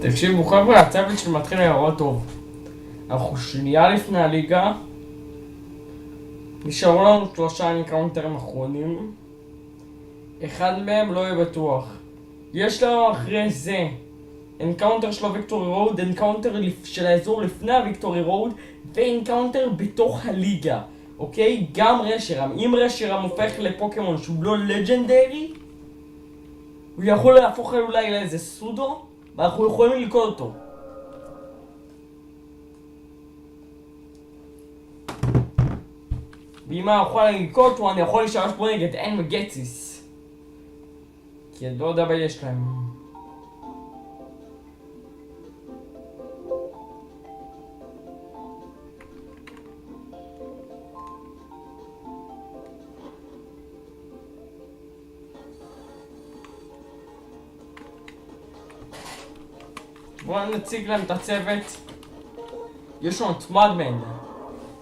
תקשיבו חבר'ה, הצוות שלי מתחיל להיראות טוב. אנחנו שנייה לפני הליגה. נשארו לנו 3 אנקאונטרים אחרונים. אחד מהם לא יהיה בטוח. יש לנו אחרי זה אנקאונטר של הוויקטורי רוד, אנקאונטר של האזור לפני הוויקטורי רוד, ואנקאונטר בתוך הליגה. אוקיי? גם רשרם. אם רשרם הופך לפוקימון שהוא לא לג'נדרי, הוא יכול להפוך אולי לאיזה סודו, ואנחנו יכולים ללכוד אותו. ואם אני יכול ללכוד אותו, אני יכול להשתמש פה נגד אין מגציס. כי אני לא יודע מה יש להם. בואו נציג להם את הצוות. יש לנו את מדמן.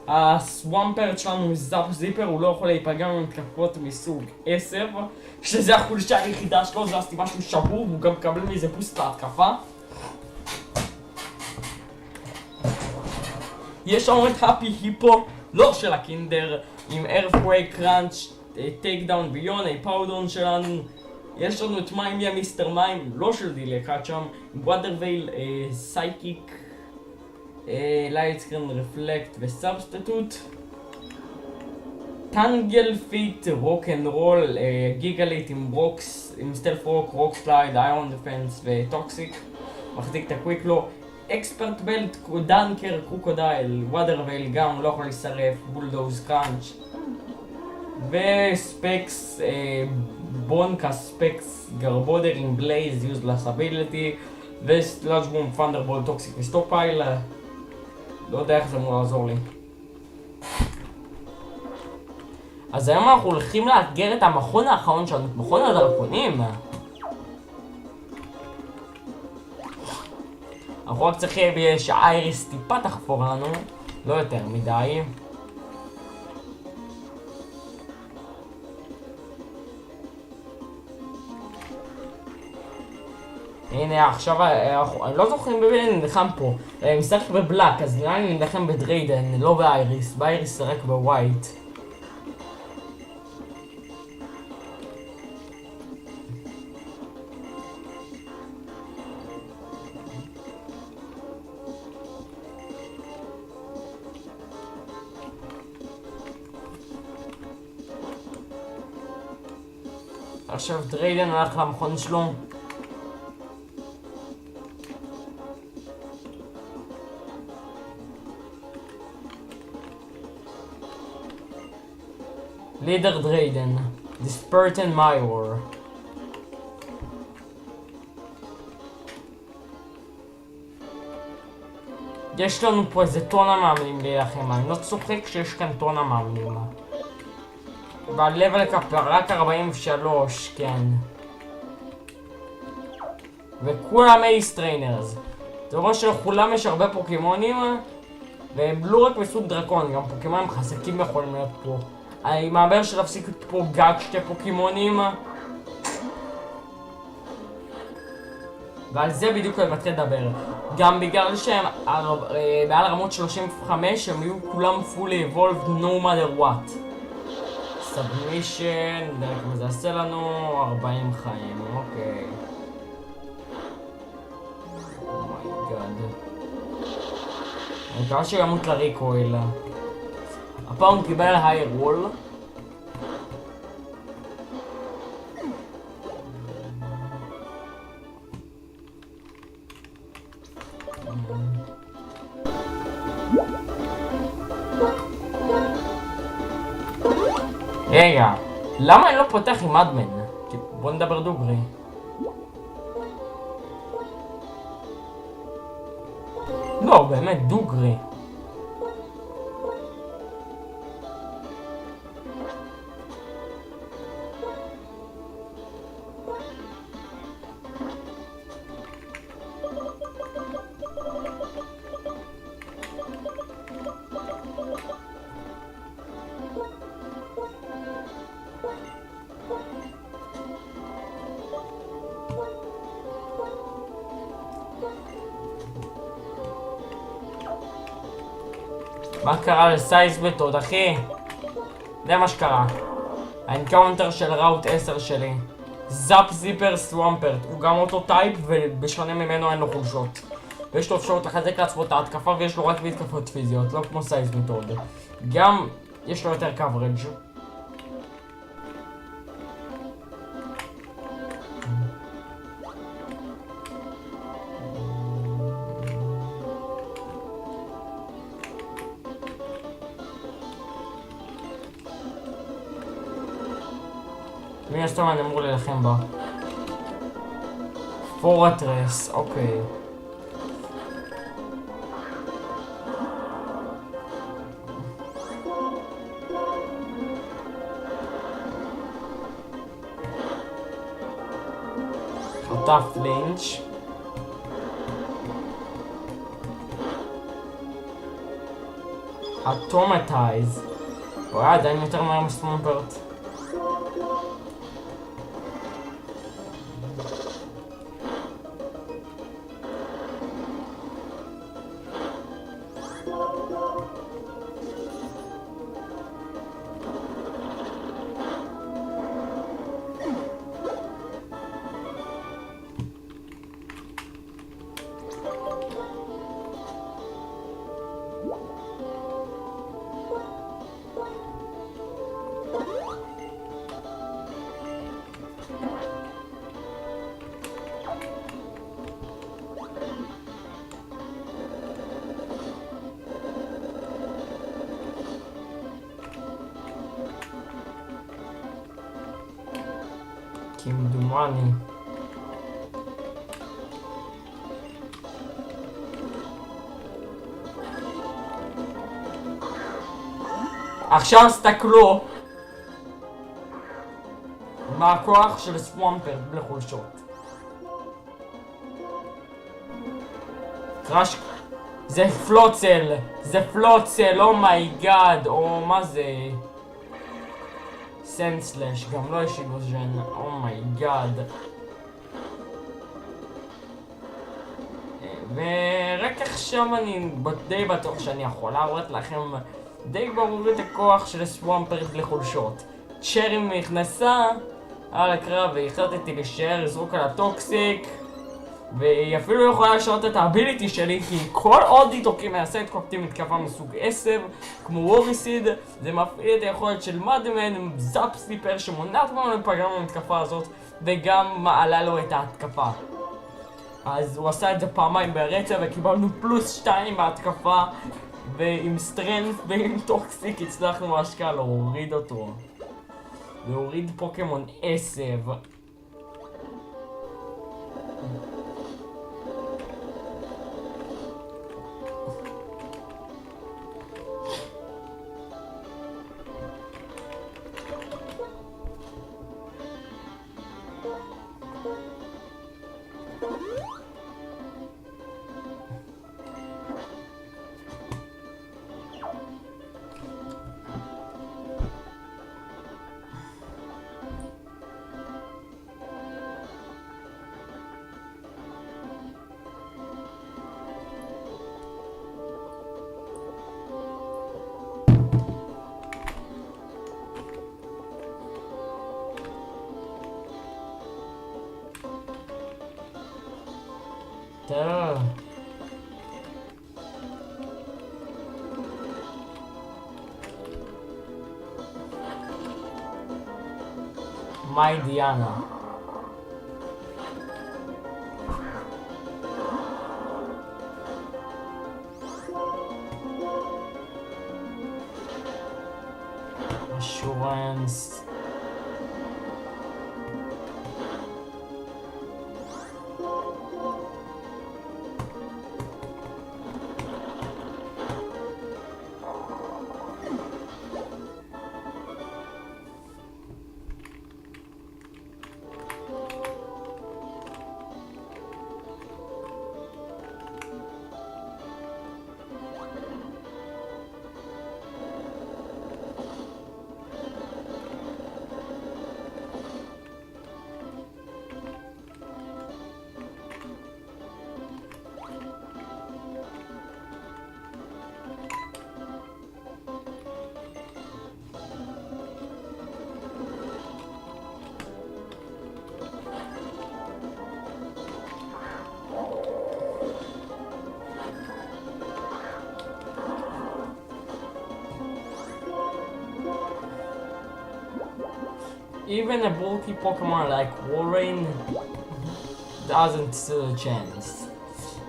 הסוואמפרד שלנו מזאפ זיפר, הוא לא יכול להיפגע ממתקפות מסוג 10, שזה החולשה היחידה שלו, זו הסיבה שהוא שבור, והוא גם מקבל מזה פוסט להתקפה. יש לנו את הפי היפו, לא של הקינדר, עם ארפוויי קראנץ', טייק דאון ביון, פאודון שלנו. יש לנו את מיימיה מיסטר מיים, לא של דילי אחד שם, וואטרווייל, סייקיק, לייטסקרין רפלקט וסאבסטיטוט, טנגל פיט, רוק אנד רול, גיגליט עם ברוקס, עם סטלף רוק, רוק סלייד, איירון דפנס וטוקסיק, מחזיק את הקוויקלו, אקספרט בלט, דנקר, קרוקודייל, וואטרווייל גם לא יכול להישרף, בולדוז קראנץ' וספקס, בונקה ספקס, גרבודר עם בלייז, יוזלס אביליטי, וסלאש בום, פנדרבול, טוקסיק וסטוקפייל. לא יודע איך זה אמור לעזור לי. אז היום אנחנו הולכים לאתגר את המכון האחרון שלנו, את מכון הדרקונים. אנחנו רק צריכים שהאייריס טיפה תחפור לנו, לא יותר מדי. הנה עכשיו, אני לא זוכרים בבין נלחם פה, אני משחק בבלק, אז נראה לי נלחם בדריידן, לא באייריס, באייריס רק בווייט. עכשיו דריידן הלך למכון שלו. לידר דריידן, דיספרטן מאיור. יש לנו פה איזה טונה מאמנים להילחם, אני לא צוחק שיש כאן טונה מאמנים. והלבל קאפ רק 43, כן. וכולם אייס טריינרס. זה אומר שלכולם יש הרבה פוקימונים, והם לא רק מסוג דרקון, גם פוקימונים חזקים יכולים להיות פה. אני מאמר שלהפסיק פה גג 2 פוקימונים. ועל זה בדיוק אני מתחיל לדבר. גם בגלל שהם מעל רמות 35 הם יהיו כולם fully evolved no matter what. סאבמישן, נראה כמה זה עשה לנו, 40 חיים, אוקיי. אומייגאד. אני מקווה שימות לריקויל. הפעם הוא קיבל היי רול. רגע, למה אני לא פותח עם אדמן? בוא נדבר דוגרי. לא, באמת, דוגרי. מה קרה לסייז מתוד, אחי? זה מה שקרה. האנקאונטר של ראוט 10 שלי. זאפ זיפר סוואמפרט. הוא גם אותו טייפ, ובשונה ממנו אין לו חולשות. ויש לו אפשרות לחזק לעצמו את ההתקפה, ויש לו רק בהתקפות פיזיות, לא כמו סייז מתוד. גם יש לו יותר קוורג'. מי הסתם אני אמור להילחם בה? פורטרס, אוקיי. חטף לינץ'. אטומטייז. וואי, עדיין יותר מהר מסמומפרט. כמדומני. עכשיו סתכלו מה הכוח של סוואמפרט בלי חולשות. קראש... זה פלוצל! זה פלוצל! אומייגאד! או מה זה? סנסלש, גם לא יש איגוז'ן, אומייגאד. ורק עכשיו אני די בטוח שאני יכול להראות לכם די ברור את הכוח של סוואמפרט בלי חולשות. צ'רי נכנסה על הקרב והחלטתי להישאר, לזרוק על הטוקסיק, והיא אפילו יכולה לשנות את האביליטי שלי, כי כל עוד היא מנסה לתקוף מתקפה מסוג 10 כמו ווריסיד, זה מפעיל את היכולת של מדמן, זאפ סליפר שמונעת ממנו לפגר במתקפה הזאת, וגם מעלה לו את ההתקפה. אז הוא עשה את זה פעמיים ברצף וקיבלנו +2 בהתקפה, ועם סטרנס ועם טוקסיק הצלחנו השקעה להוריד אותו. להוריד פוקימון 10. טוב. מאי דיאנה. אשורנס. Even a bulky Pokemon like Warren doesn't stand a chance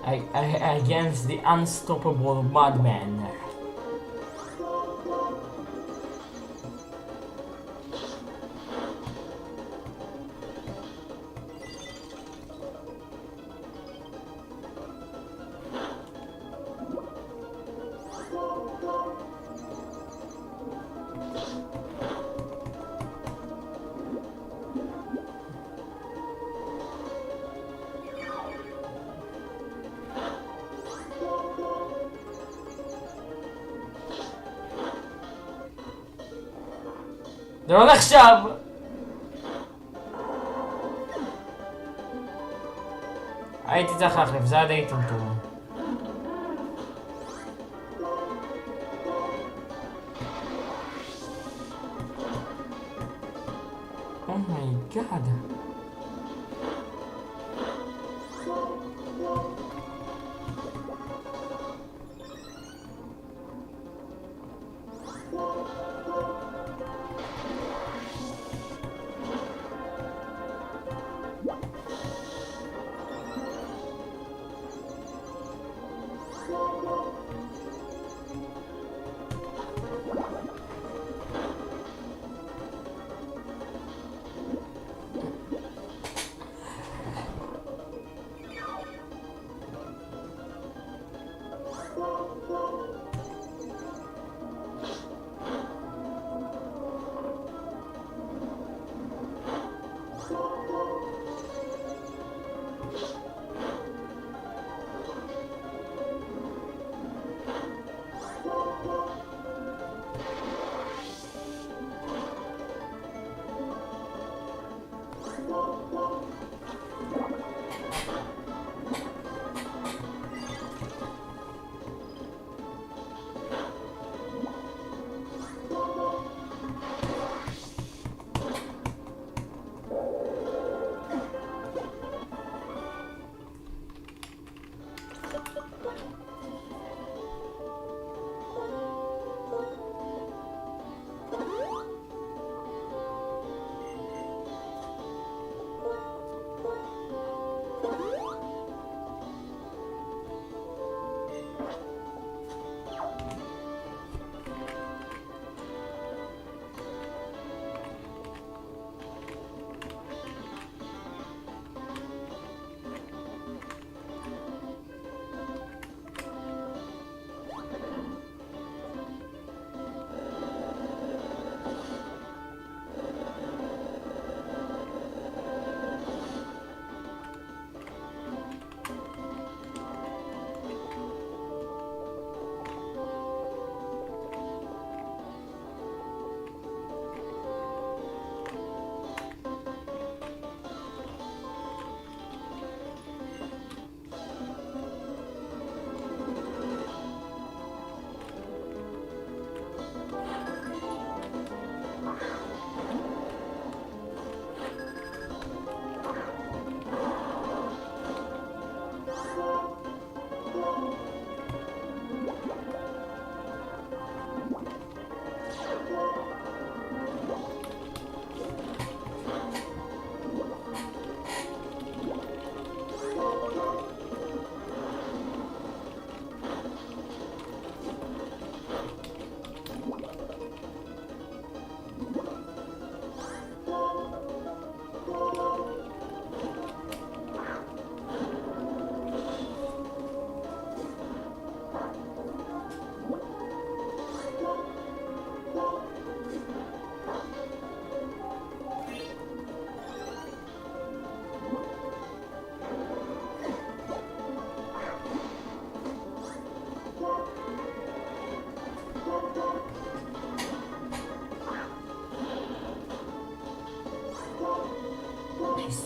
against the unstoppable Mudman. זה לא נחשב! הייתי צריך להחליף, זה היה די טומטום. אומייגאד.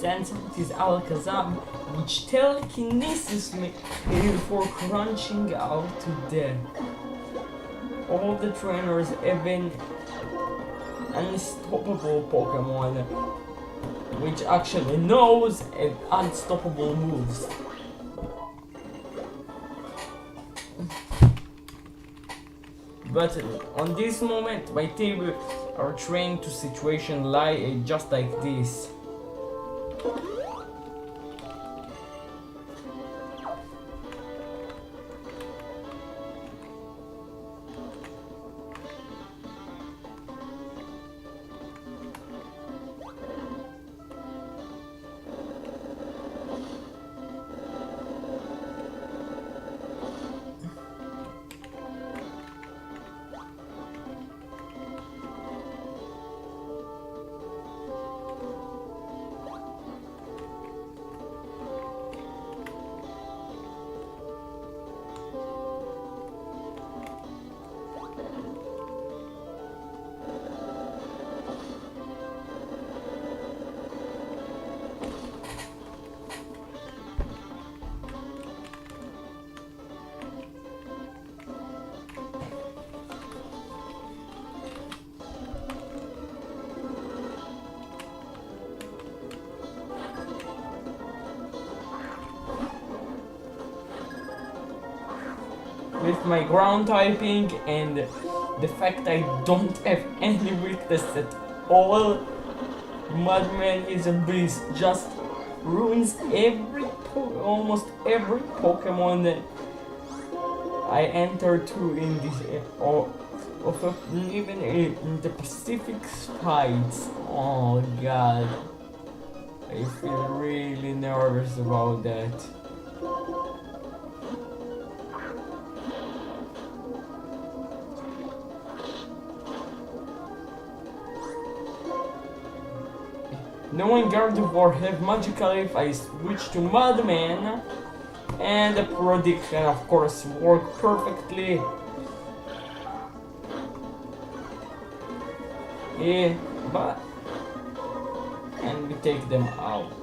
Sends out his Alakazam, which telekinesis me for crunching out to death. All the trainers have been unstoppable Pokemon, which actually knows and unstoppable moves. But on this moment, my team are trained to situation like just like this. With my ground typing and the fact I don't have any weakness at all, Madman is a beast. Just ruins almost every Pokemon that I enter to in this even in the Pacific fights. Oh god, I feel really nervous about that. Knowing Gardevoir have magical if I switch to Madman, and the prediction of course worked perfectly. Yeah, but and we take them out.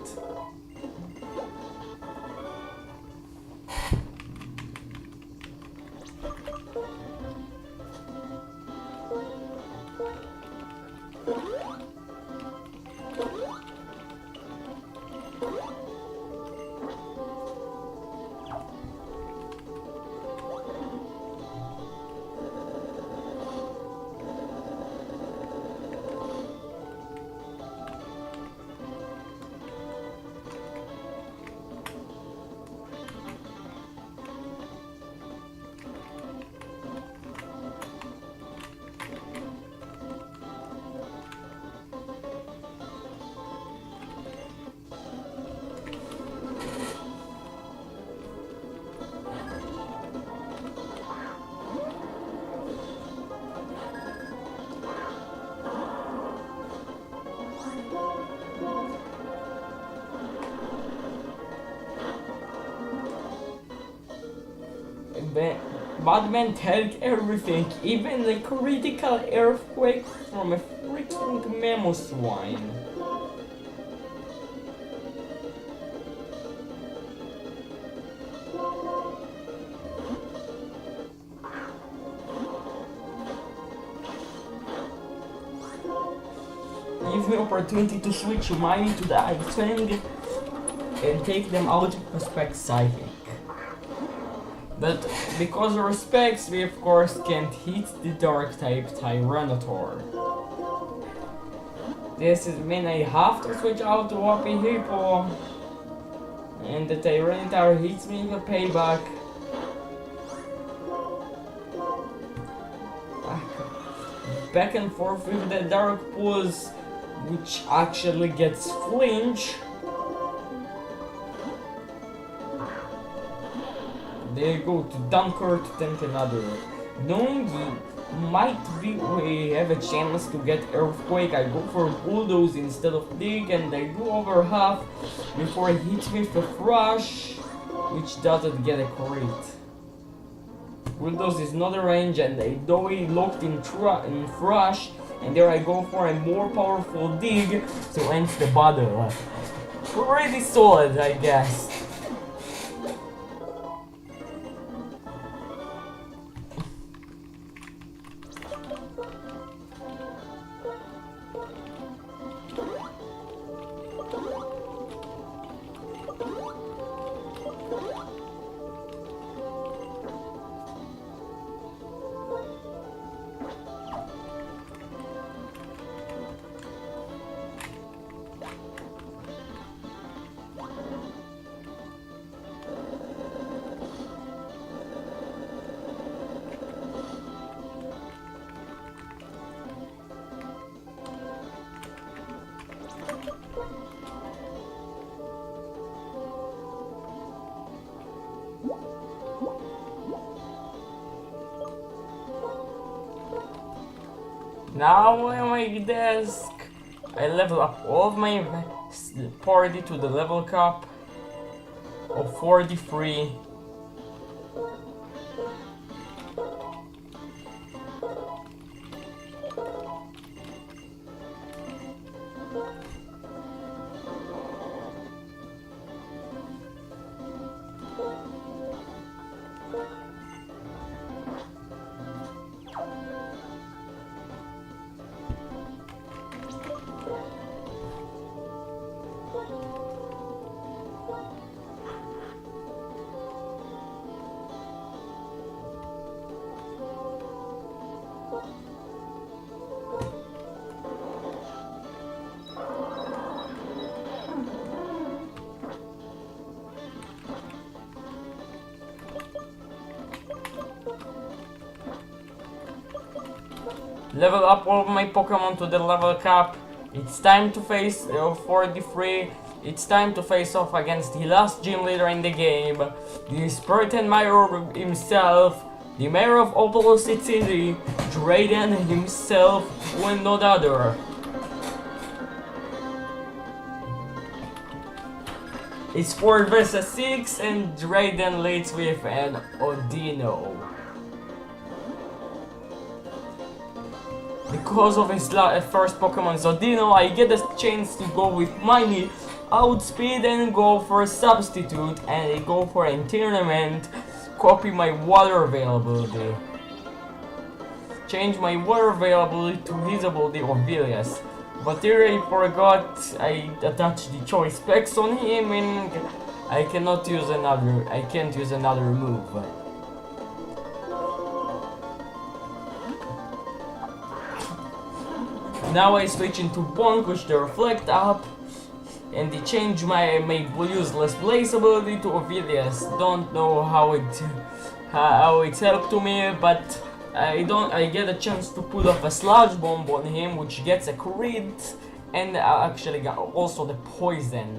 Batman tanked everything, even the critical earthquake from a freaking Mamoswine. Gives me opportunity to switch mine to the Ice Fang and take them out of Respect Psychic. But because of Respects, we of course can't hit the Dark type Tyranitar. This is mean I have to switch out to Whoppy Hippo. And the Tyranitar hits me for payback. Back and forth with the Dark Pulse, which actually gets flinch. There you go to Dunker to tank another. Knowing he might be we have a chance to get Earthquake, I go for Bulldoze instead of Dig, and I do over half before he hits me for Thrush, which doesn't get a crit. Bulldoze is not a range, and I know he locked in Thrush, and there I go for a more powerful Dig to end the battle. Pretty solid, I guess. Now on my desk, I level up all of my party to the level cap of 43. Level up all of my Pokemon to the level cap. It's time to face 43. It's time to face off against the last gym leader in the game, the Spirit Admirer himself, the mayor of Overleveling City, Drayden himself, and no other. It's 4 vs 6 and Drayden leads with an Odino. Because of his first Pokemon Zodino, I get a chance to go with my outspeed and go for a substitute, and I go for a tournament, copy my water availability. Change my water availability to his ability Obvious. But here I forgot I attached the choice specs on him and I can't use another move. Now I switch into Bonk, which they reflect up, and they change my useless Blaze ability to Obvious. Don't know how it's helped to me, but I get a chance to put off a Sludge Bomb on him, which gets a crit, and I actually got also the poison.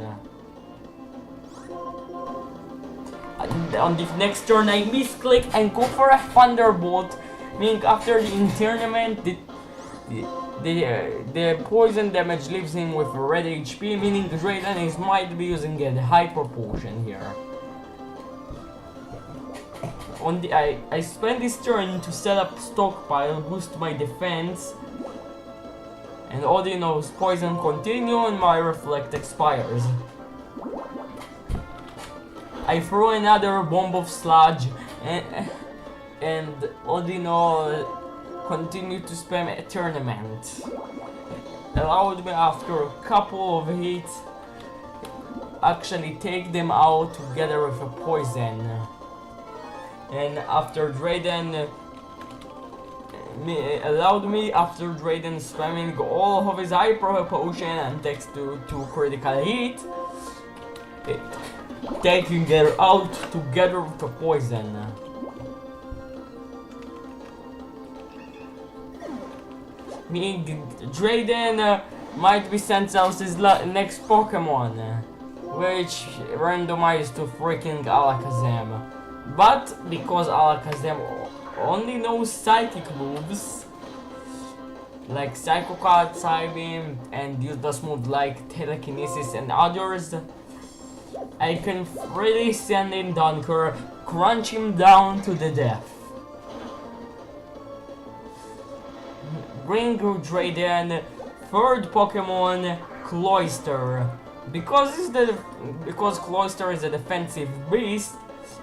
On the next turn I misclick and go for a Thunderbolt, meaning after the tournament the poison damage leaves him with red HP, meaning Drayden might be using a high proportion here. I spend this turn to set up stockpile, boost my defense, and Odino's poison continue and my reflect expires. I throw another bomb of sludge and Odino continue to spam a tournament. Allowed me after a couple of hits actually take them out together with a poison. And after Drayden allowed me after Drayden spamming all of his Hyper Potion and takes to critical hit, taking her out together with a poison. Meaning Drayden might be sent out his next Pokemon, which randomized to freaking Alakazam. But because Alakazam only knows psychic moves like Psycho Cut, Psybeam, and useless moves like Telekinesis and others, I can freely send in Dunker, crunch him down to the death. Bring Drayden third Pokemon, Cloyster. Because Cloyster is a defensive beast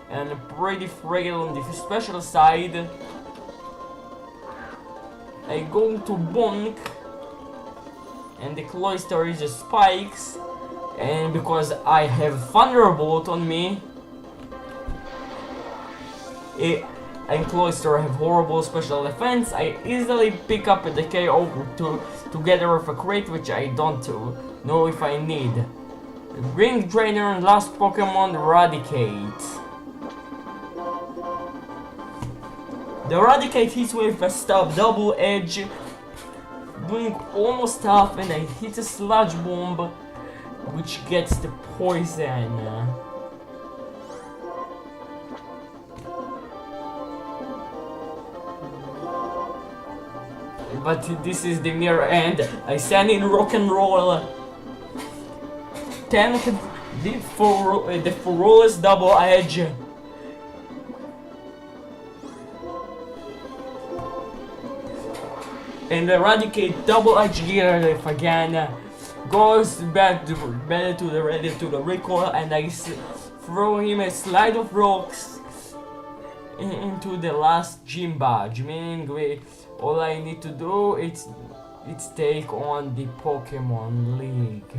and pretty frail on the special side, I go to Bonk, and the Cloyster is a Spikes, and because I have Thunderbolt on me, and Cloyster have horrible special defense, I easily pick up a Decay over together with a crit, which I don't know if I need. Bring Trainer and last Pokemon, Eradicate. The Eradicate hits with a stab double edge, doing almost half, and I hit a Sludge Bomb, which gets the poison. but this is the near end. I stand in rock and roll. Tank the flawless double edge. And eradicate double edge gear if again. Goes back to the recoil, and I throw him a slide of rocks into the last gym badge, meaning all I need to do is take on the Pokemon League.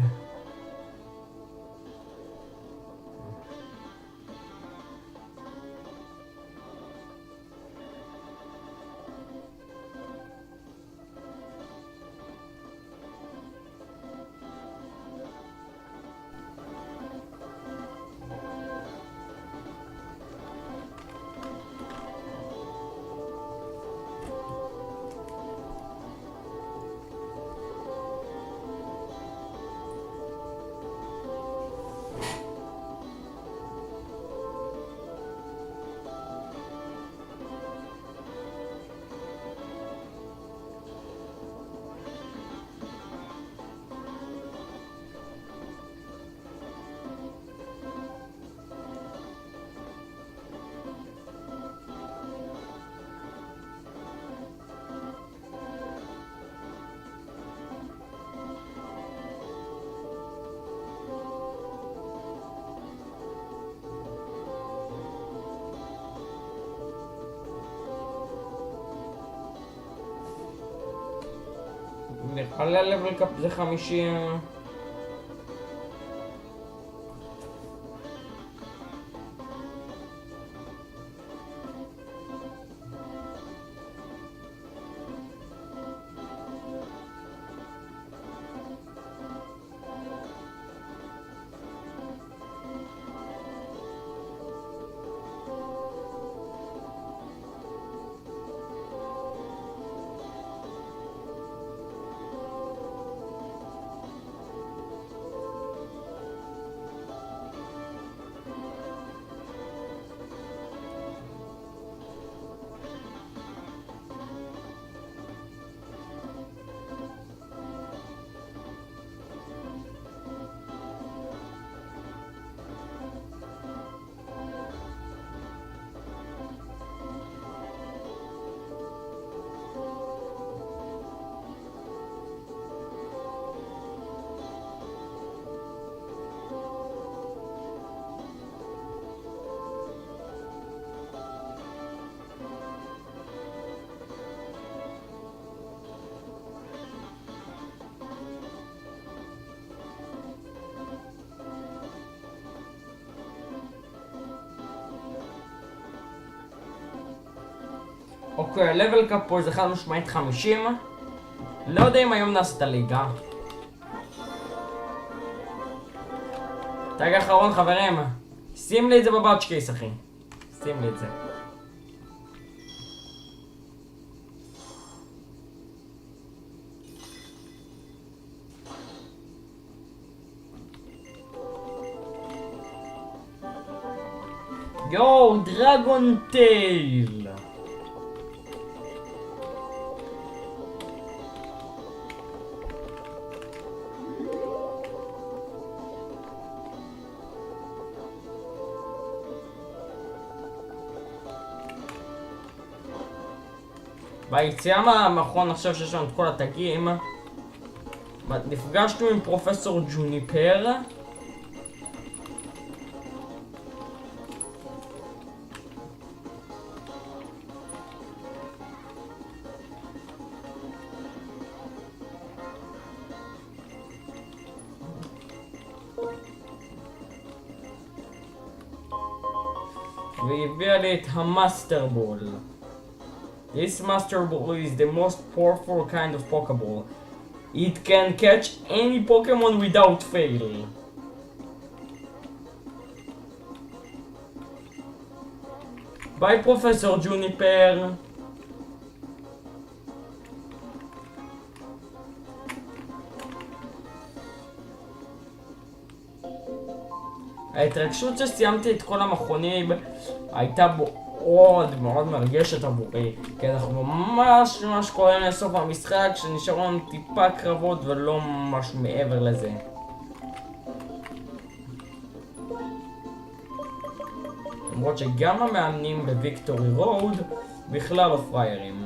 נראה לי הלבל קאפ זה 50. אוקיי, הלבל קאפ פה זה חד משמעית 50. לא יודע אם היום נעשה את הליגה. טאג האחרון חברים. שים לי את זה בבאץ' קייס אחי. שים לי את זה. יואו, דרגון טייל. ביציאה מהמכון עכשיו שיש לנו את כל התגים, נפגשנו עם פרופסור ג'וניפר. והביאה לי את המאסטר בול. This Master Ball is the most powerful kind of Pokeball. It can catch any Pokemon without fail. Bye, Professor Juniper. ההתרגשות שסיימתי את כל המכונים הייתה מאוד מאוד מרגשת עבורי, כי אנחנו ממש קוראים לסוף המשחק, שנשארו לנו טיפה קרבות ולא ממש מעבר לזה. למרות שגם המאמנים בוויקטורי רוד בכלל לא פריירים.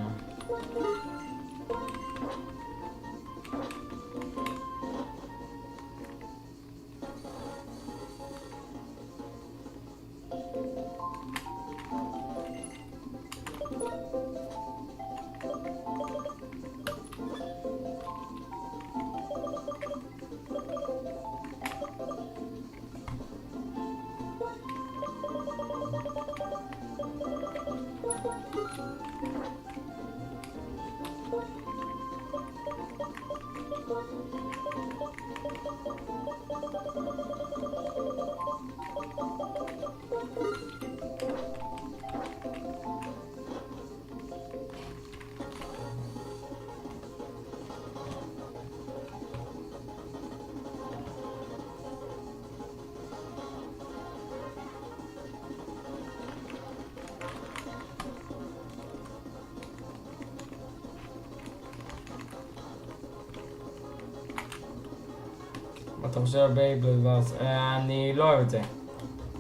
אתה חושב על בייבלד ואז... אני לא אוהב את זה.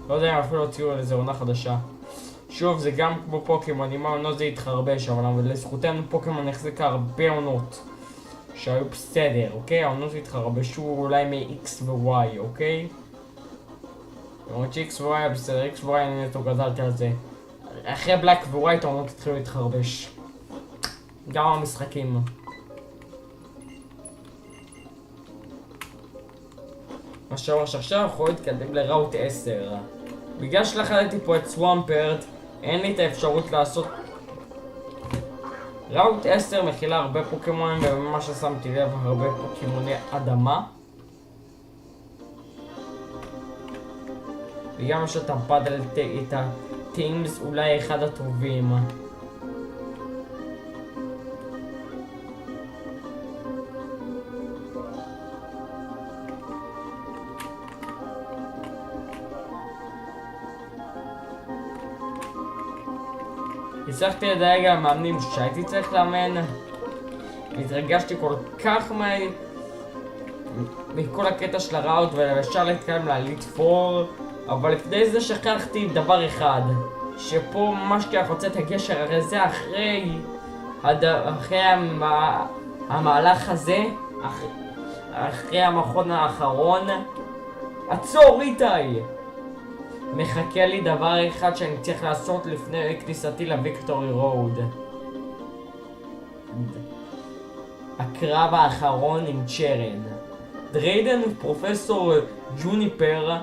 לא יודע אם אפילו הוציאו איזה עונה חדשה. שוב, זה גם כמו פוקימון, אם העונות זה התחרבש, אבל לזכותנו פוקימון החזיק הרבה עונות שהיו בסדר, אוקיי? העונות התחרבשו אולי מ-X ו-Y, אוקיי? למרות ש-X ו-Y היה בסדר, X ו-Y אני נטו גזלתי על זה. אחרי בלק ו-White העונות התחילו להתחרבש. גם המשחקים. מה שאומר שעכשיו אנחנו נתקדם לראוט 10. בגלל שלחדתי פה את סוואמפרד, אין לי את האפשרות לעשות... ראוט 10 מכילה הרבה פוקימונים, ובמה ששמתי לב הרבה פוקימוני אדמה. וגם יש את הפאדל, את הטימס, אולי אחד הטובים. הצלחתי לדייג על המאמנים שהייתי צריך לאמן. התרגשתי כל כך מכל הקטע של הראוט ואפשר להתקדם לעלית 4, אבל לפני זה שכחתי דבר אחד, שפה ממש כשאנחנו רוצה את הגשר, הרי זה אחרי המהלך הזה, אחרי המכון האחרון. עצור איתי! מחכה לי דבר אחד שאני צריך לעשות לפני כניסתי לוויקטורי רוד. הקרב האחרון עם צ'רן. דריידן ופרופסור ג'וניפר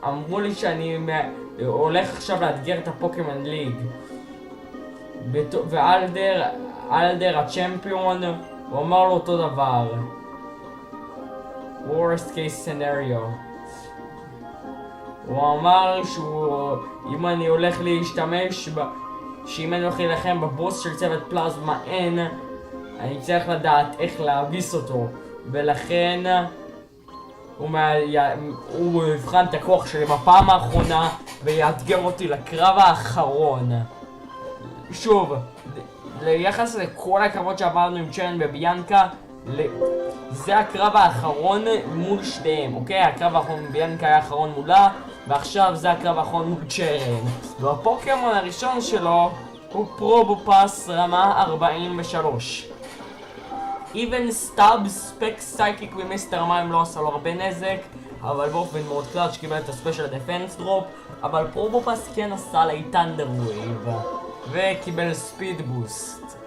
אמרו לי שאני הולך עכשיו לאתגר את הפוקימון ליג. ואלדר הצ'מפיון, הוא אמר לו אותו דבר. worst case scenario. הוא אמר אם אני הולך להשתמש שאם אני הולך להילחם בבוס של צוות פלזמה N, אני צריך לדעת איך להביס אותו, ולכן הוא יבחן את הכוח שלי בפעם האחרונה ויאתגר אותי לקרב האחרון. שוב, ליחס לכל הקרבות שעברנו עם צ'רן וביאנקה, זה הקרב האחרון מול שניהם, אוקיי? הקרב האחרון ביאנקה היה האחרון מולה, ועכשיו זה הקרב האחרון מול צ'רן. והפוקימון הראשון שלו הוא פרובופס רמה 43. Even Stubbs ספק סייקיק ומיסטר מים לא עשה לו הרבה נזק, אבל באופן מאוד קלאץ' קיבל את הספיישל דפנס דרופ, אבל פרובופס כן עשה לי טנדר ווייב וקיבל ספיד בוסט.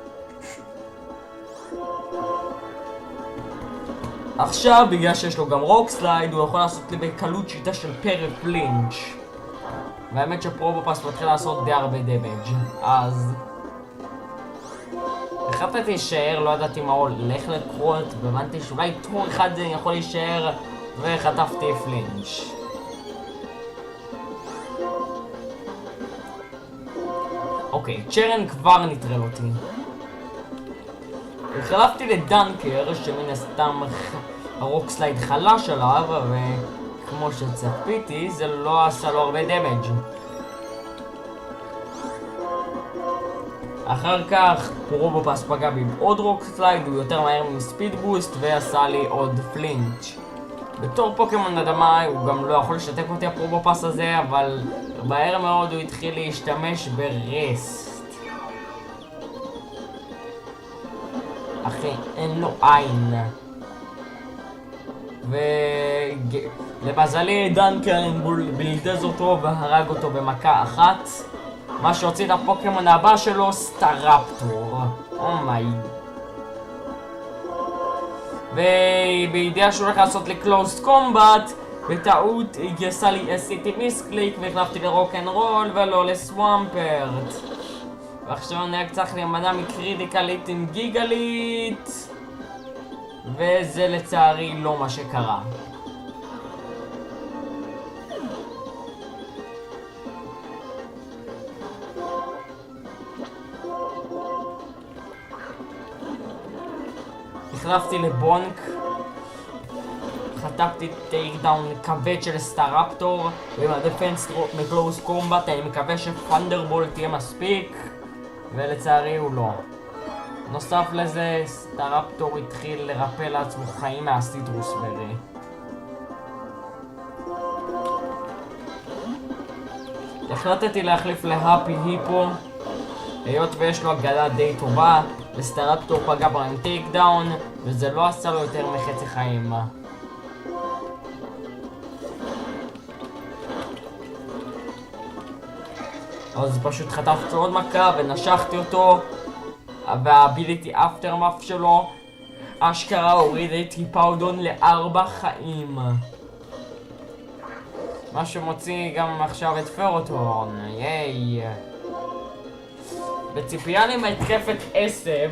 עכשיו, בגלל שיש לו גם רוק סלייד, הוא יכול לעשות לי בקלות שיטה של פרף לינץ'. והאמת שפרובופס מתחיל לעשות די הרבה דמג'. אז... החלטתי להישאר, לא ידעתי מה הולך לקרות, והבנתי שאולי טור אחד זה יכול להישאר, וחטפתי פלינץ'. אוקיי, צ'רן כבר נטרל אותי. החלפתי לדנקר, שמן הסתם הרוקסלייד חלש עליו, וכמו שצפיתי, זה לא עשה לו הרבה דמג'. אחר כך פרובופס פגע בי עוד רוק סלייד, הוא יותר מהר מספיד בוסט ועשה לי עוד פלינץ'. בתור פוקימון אדמה הוא גם לא יכול לשתק אותי הפרובופס הזה, אבל מהר מאוד הוא התחיל להשתמש ברסט. אחי, אין לו עין. ולמזלי דנקן בלדז אותו והרג אותו במכה אחת, מה שהוציא את הפוקימון הבא שלו, סטראפטור. אומיי. ובידיעה שהוא הולך לעשות לי קלוסט קומבט, בטעות עשיתי מיסקליק והחלפתי לרוק'נ'רול ולא לסוואמפרט. ועכשיו אני רק צריך להימנע מקריטיקלית עם גיגלית, וזה לצערי לא מה שקרה. החלפתי לבונק, חטפתי טייק דאון כבד של סטראפטור, ועם הדפנס דרופ מקלוס קומבט אני מקווה שפנדרבול תהיה מספיק, ולצערי הוא לא. נוסף לזה, סטראפטור התחיל לרפא לעצמו חיים מהסיטרוס ברי. החלטתי להחליף להפי היפו, היות ויש לו הגלה די טובה, וסטראפטור פגע בו עם טייק דאון, וזה לא עשה לו יותר מחצי חיים. אז פשוט חטפתי עוד מכה ונשכתי אותו, והאביליטי אפטרמאף שלו אשכרה הוריד את היפאודון ל4 חיים. מה שמוציא גם עכשיו את פרוטורן, ייי. בציפייה לי מהתקפת עשב,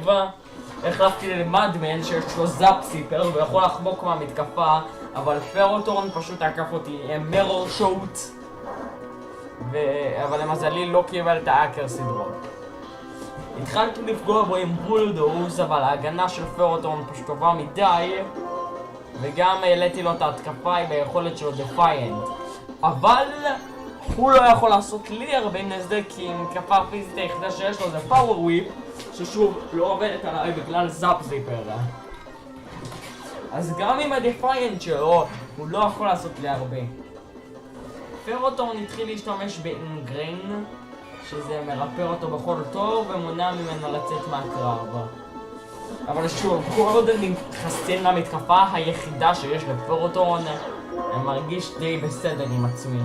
החלפתי למדמן שיש לו זאפ-סיפר ויכול לחמוק מהמתקפה, אבל פרוטורן פשוט עקף אותי עם מרור שוט, אבל למזלי לא קיבל את האקר סדרות. התחלתי לפגוע בו עם בולדוז, אבל ההגנה של פרוטורן פשוט טובה מדי, וגם העליתי לו את ההתקפה עם היכולת שלו דפיינט, אבל הוא לא יכול לעשות לי הרבה נזק, כי עם מתקפה הפיזית היחידה שיש לו זה פאוור וויפ, ששוב לא עובדת עליי בגלל זאפ זיפר. אז גם עם הדפיינט שלו הוא לא יכול לעשות לי הרבה. פרוטורן התחיל להשתמש באינגריין, שזה מרפא אותו בכל תור ומונע ממנו לצאת מהקרב. אבל שוב, כל עוד אני מתחסן למתקפה היחידה שיש לפרוטורן, אני מרגיש די בסדר עם עצמי.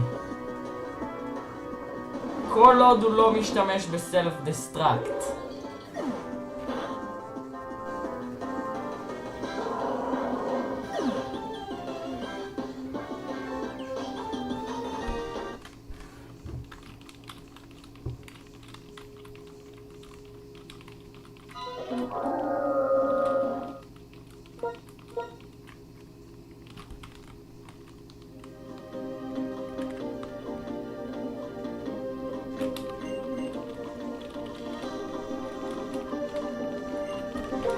כל עוד הוא לא משתמש בסלף דסטרקט.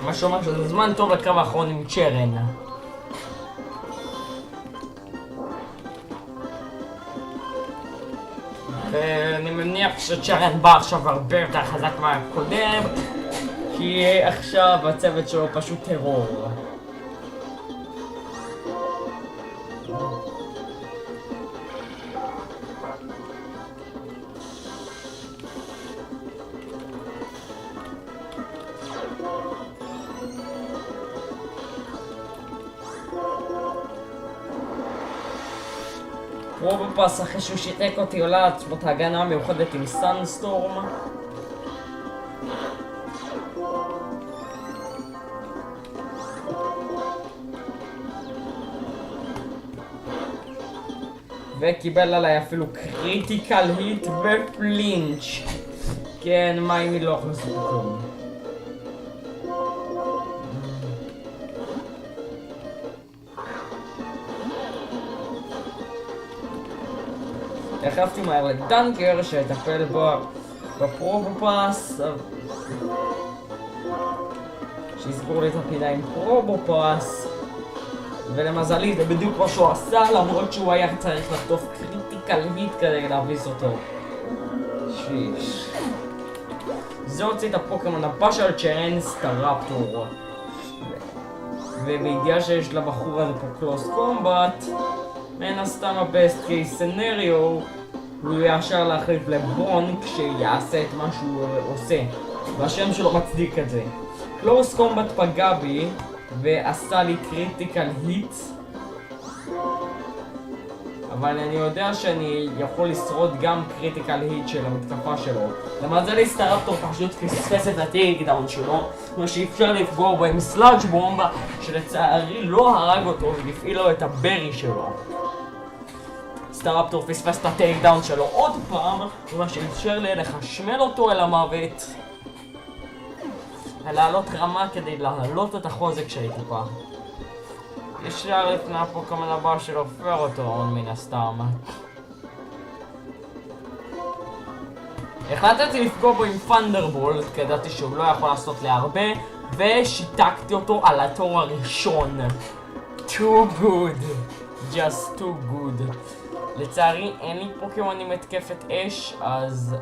מה שאומר שזה זמן טוב לקרב האחרון עם צ'רן. ואני מניח שצ'רן בא עכשיו הרבה יותר חזק מהקודם, כי עכשיו הצוות שלו פשוט טרור. פרובופס אחרי שהוא שיתק אותי עולה לעצמו את ההגנה המיוחדת עם סנסטורם. וקיבל עליי אפילו קריטיקל היט ופלינץ'. כן, מה אם היא לא יכולה לעשות כלום. החלפתי מהר לדנקר שיטפל בו בפרובופס, שיסגור לי את הפינה עם פרובופס, ולמזלי זה בדיוק מה שהוא עשה, למרות שהוא היה צריך לחטוף קריטיקל היט כדי להביס אותו. שיש. זה הוציא את הפוקימון הבא של צ'רנס, את הרפטור. ובידיעה שיש לבחור הזה פה קלוס קומבט, מן הסתם הבסט קייס סנריו, הוא יאשר להחליף לבונק שיעשה את מה שהוא עושה, והשם שלו מצדיק את זה. קלוס קומבט פגע בי ועשה לי קריטיקל היט, אבל אני יודע שאני יכול לשרוד גם קריטיקל היט של המתקפה שלו. למזלי סטרפטור פשוט פספס את הטייק דאון שלו, מה שאפשר לפגוע בו עם סלאג' בומבה שלצערי לא הרג אותו והפעיל לו את הברי שלו. סטרפטור פספס את הטייק דאון שלו עוד פעם, מה שאפשר לי לחשמל אותו אל המוות ולעלות רמה כדי להעלות את החוזק שלי טיפה. ישר לפני הפוקימון הבא שלו פרוטון מן הסתם. החלטתי לפגוע בו עם פנדרבולט, כי ידעתי שהוא לא יכול לעשות לי הרבה, ושיתקתי אותו על התור הראשון. Too good. Just too good. לצערי אין לי פוקימון עם התקפת אש, אז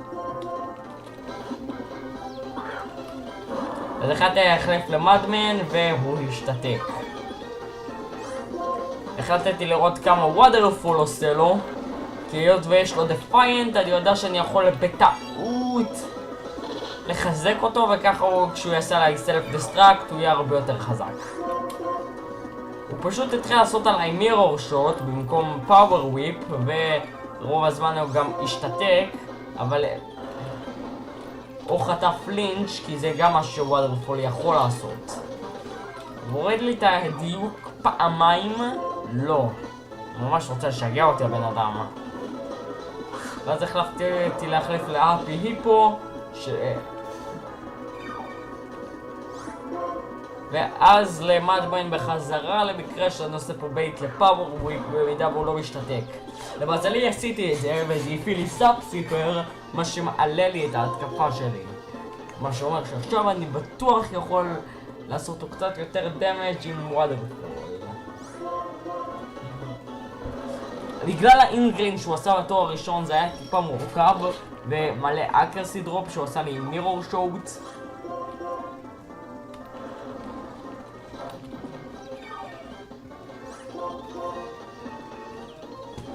החלטתי להחליף למדמן והוא השתתק. החלטתי לראות כמה וואטרפול עושה לו, כי היות ויש לו דפיינט, אני יודע שאני יכול בטעות לחזק אותו, וככה כשהוא יעשה עליי סלף דסטרקט הוא יהיה הרבה יותר חזק. הוא פשוט התחיל לעשות עליי מירור שוט במקום פאוור וויפ, ורוב הזמן הוא גם השתתק, אבל הוא חטף לינץ' כי זה גם מה שוואטרפול יכול לעשות. והוריד לי את הדיוק פעמיים. לא, הוא ממש רוצה לשגע אותי הבן אדם. ואז החלטתי להחליף לאפי היפו ואז למדמן בחזרה, למקרה שאני עושה פה בייט לפאוור וויפ במידה והוא לא משתתק. למזלי עשיתי את זה וזה הפעיל לי סאבסיפר, מה שמעלה לי את ההתקפה שלי, מה שאומר שעכשיו אני בטוח יכול לעשות לו קצת יותר דמג' עם וואטרפול. בגלל האינגרין שהוא עשה בתור הראשון זה היה טיפה מורכב, ומלא אקרסי דרופ שהוא עשה לי עם מירור שוט.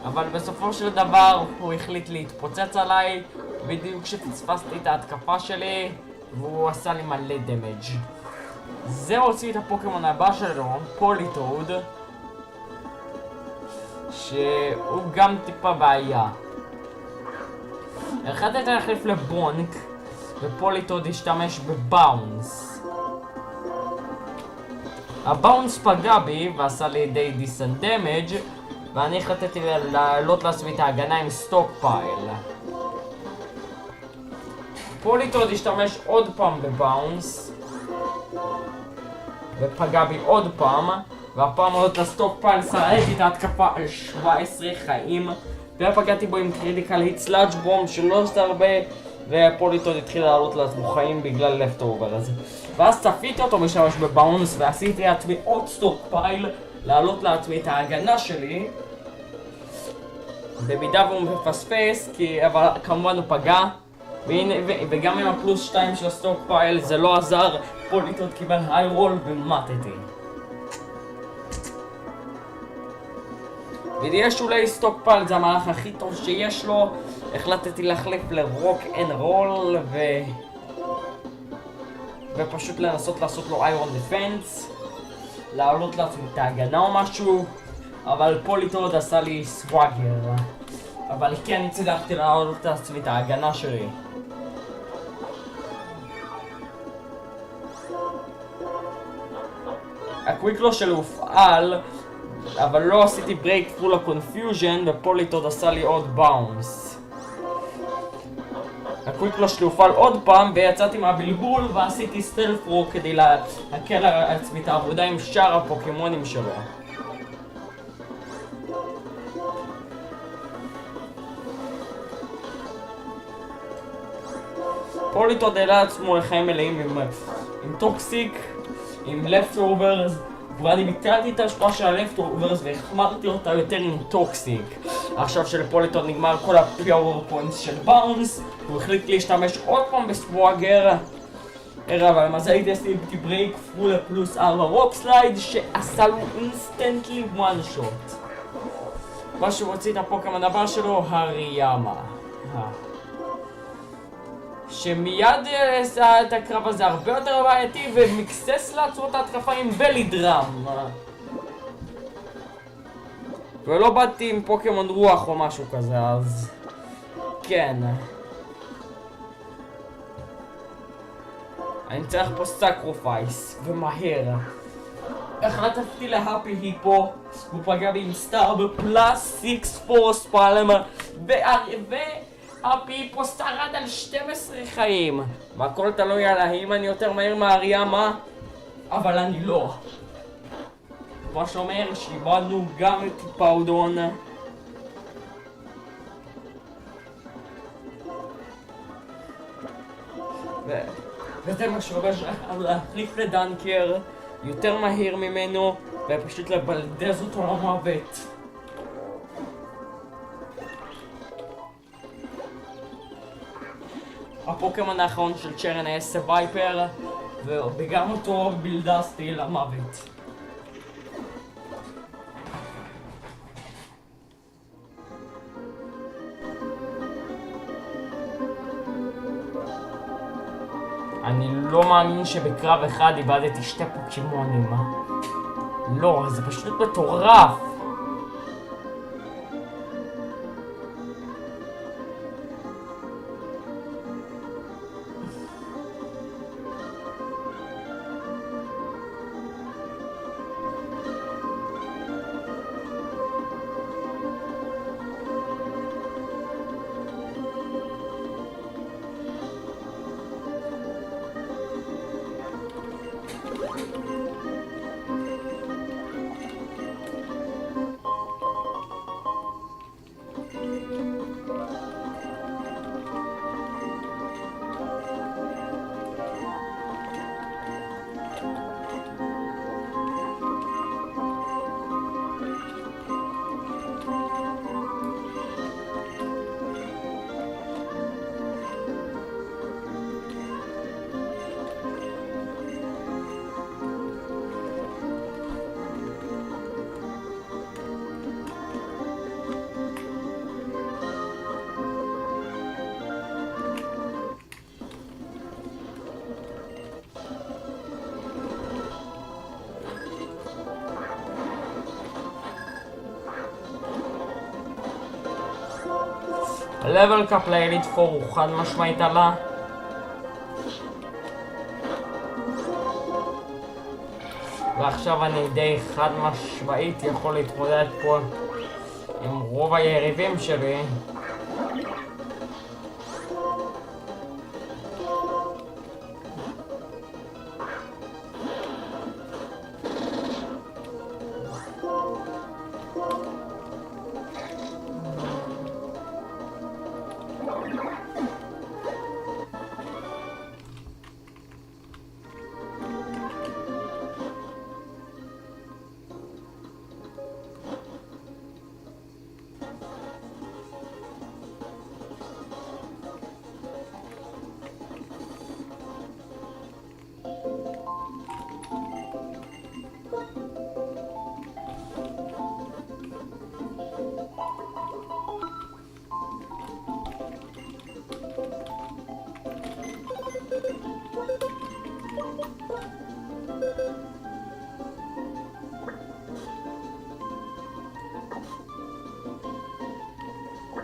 אבל בסופו של דבר הוא החליט להתפוצץ עליי בדיוק כשפספסתי את ההתקפה שלי, והוא עשה לי מלא דמג'. זה הוציא את הפוקימון הבא שלו, פוליטוד, שהוא גם טיפה בעיה. החלטתי להחליף לבונק, ופוליטוד השתמש בבאונס. הבאונס פגע בי ועשה לי די דיסנט דמג', ואני החלטתי לעלות לעצמי את ההגנה עם סטוק פייל. פוליטוד השתמש עוד פעם בבאונס ופגע בי עוד פעם, והפעם עוד לסטוק פייל שרדתי את ההתקפה על 17 חיים, ופגעתי בו עם קריטיקל היט סלאג' בום שלא עושה הרבה, ופוליטוד התחיל לעלות לעצמו חיים בגלל לפטאובר הזה. ואז צפיתי אותו משמש בבאונס ועשיתי לעצמי עוד סטוק פייל לעלות לעצמי את ההגנה שלי במידה והוא מפספס, אבל כמובן הוא פגע, וגם עם הפלוס 2 של הסטוק פייל זה לא עזר. פוליטוד קיבל היי רול ומטתי. וידיעה שאולי סטוק פייל זה המהלך הכי טוב שיש לו, החלטתי להחליף לרוק אנד רול ופשוט לנסות לעשות לו איירון דיפנס, לעלות לעצמי את ההגנה או משהו, אבל פוליטוד עשה לי סוואגר, אבל כן הצלחתי לעלות לעצמי את ההגנה שלי. הקוויקלו שלו הופעל, אבל לא עשיתי ברייק פול הקונפיוז'ן, ופוליטוד עשה לי עוד באונס. הקוויקלו שלי הופעל עוד פעם ויצאתי מהבלבול ועשיתי סטלף רוק כדי להקל על עצמי את העבודה עם שאר הפוקימונים שלו. פוליטוד העלה עצמו לחיים מלאים עם טוקסיק, עם לפטאוברס, ואני ביטלתי את ההשפעה של הלפטאוברס והחמרתי אותה יותר עם טוקסיק. עכשיו שלפוליטון נגמר כל הפיור פוינטס של באונס, הוא החליט להשתמש עוד פעם בסוואגר. אבל למזלי עשיתי ברייק פול פלוס 4 רוק סלייד שעשה לו אינסטנטלי וואן שוט. מה שהוא הוציא את הפוקמון הבא שלו, הריאמה. שמיד עשה את הקרב הזה הרבה יותר בעייתי ומקסס לעצור את ההתקפה עם בלי דראם. ולא באתי עם פוקמון רוח או משהו כזה, אז כן. אני צריך פה סקרופייס, ומהר. החלטתי להפי היפו, הוא פגע בי עם סטאר בפלאס 6 פורס פלם, והפי היפו שרד על 12 חיים. והכל תלוי על האם אני יותר מהר מהריאמה, אבל אני לא. מה שאומר שאיבדנו גם את פאודון. וזה מה שאומר להחליף לדנקר יותר מהיר ממנו ופשוט לבלדז אותו למוות. הפוקמון האחרון של צ'רן היה סווייפר וגם אותו בלדסתי למוות. אני לא מאמין שבקרב אחד איבדתי 2 פוקימונים. לא, זה פשוט מטורף. הלבל קאפ לאליט 4 הוא חד משמעית עלה. ועכשיו אני די חד משמעית יכול להתמודד פה עם רוב היריבים שלי.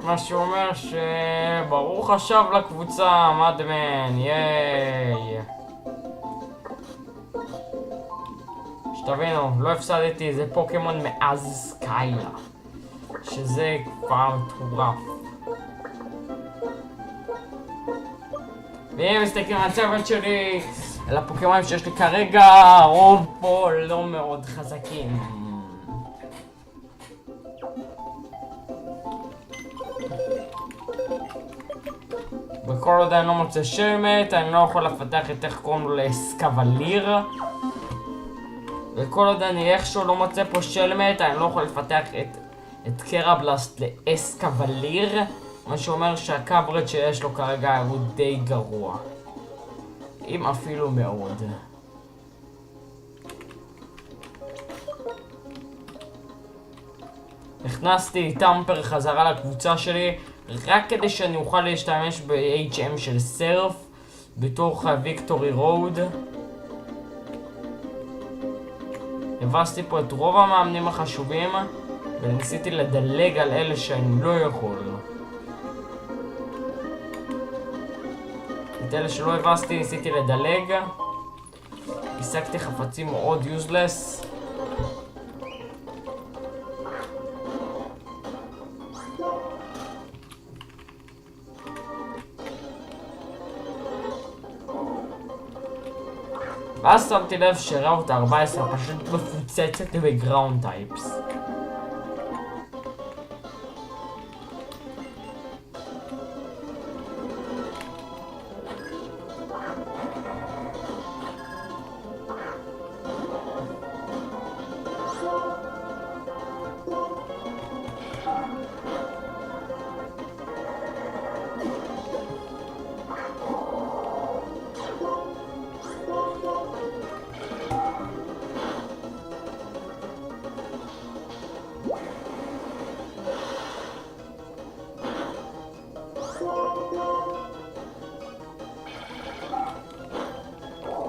מה שאומר שברוך השב לקבוצה, מדמן, ייי. שתבינו, לא הפסדתי איזה פוקימון מאז סקיילה, שזה כבר מטורף. ואם מסתכלים על הצוות שלי, על הפוקימונים שיש לי כרגע, רוב פה לא מאוד חזקים. וכל עוד אני לא מוצא שלמט, אני לא יכול לפתח את איך קוראים לו לסקווליר. וכל עוד אני איכשהו לא מוצא פה שלמט, אני לא יכול לפתח את את קרבלסט לאס קווליר, מה שאומר שהקאברד שיש לו כרגע הוא די גרוע. אם אפילו מאוד. הכנסתי טמפר חזרה לקבוצה שלי רק כדי שאני אוכל להשתמש ב-HM של סרף בתוך הוויקטורי רוד. הבסתי פה את רוב המאמנים החשובים וניסיתי לדלג על אלה שאני לא יכול. את אלה שלא הבסתי ניסיתי לדלג. השגתי חפצים מאוד יוזלס. ואז שמתי לב שראוט 14 פשוט מפוצצת בגראונד טייפס.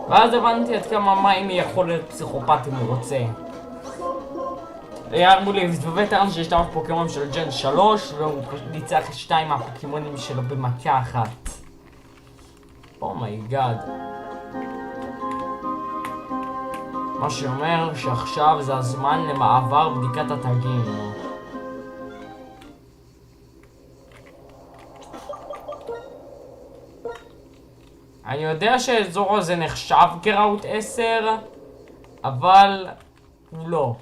ואז הבנתי עד כמה מים יכול להיות פסיכופת אם הוא רוצה. ירמו לי ובטרן שיש כמה פוקימונים של ג'ן 3 והוא ניצח 2 מהפוקימונים שלו במכה אחת. אומייגאד. מה שאומר שעכשיו זה הזמן למעבר בדיקת התגים. אני יודע שהאזור הזה נחשב כראוט 10, אבל הוא לא.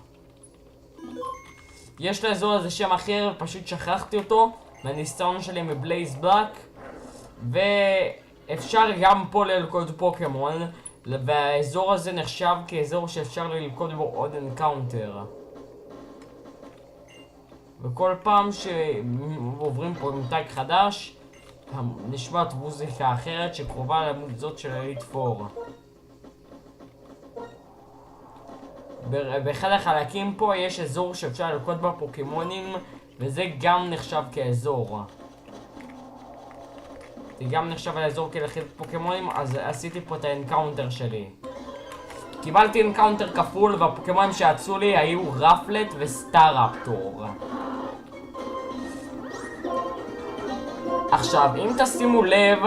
יש לאזור הזה שם אחר ופשוט שכחתי אותו מהניסיון שלי מבלייז בלאק, ואפשר גם פה ללכוד פוקימון, והאזור הזה נחשב כאזור שאפשר ללכוד בו עוד אנקאונטר. וכל פעם שעוברים פה מותג חדש נשמעת מוזיקה אחרת שקרובה לעמוד זאת של אליט 4. באחד החלקים פה יש אזור שאפשר ללכוד בה פוקימונים, וזה גם נחשב כאזור. זה גם נחשב לאזור כלכיד פוקימונים, אז עשיתי פה את האנקאונטר שלי. קיבלתי אנקאונטר כפול והפוקימונים שיצאו לי היו רפלט וסטארפטור. עכשיו, אם תשימו לב,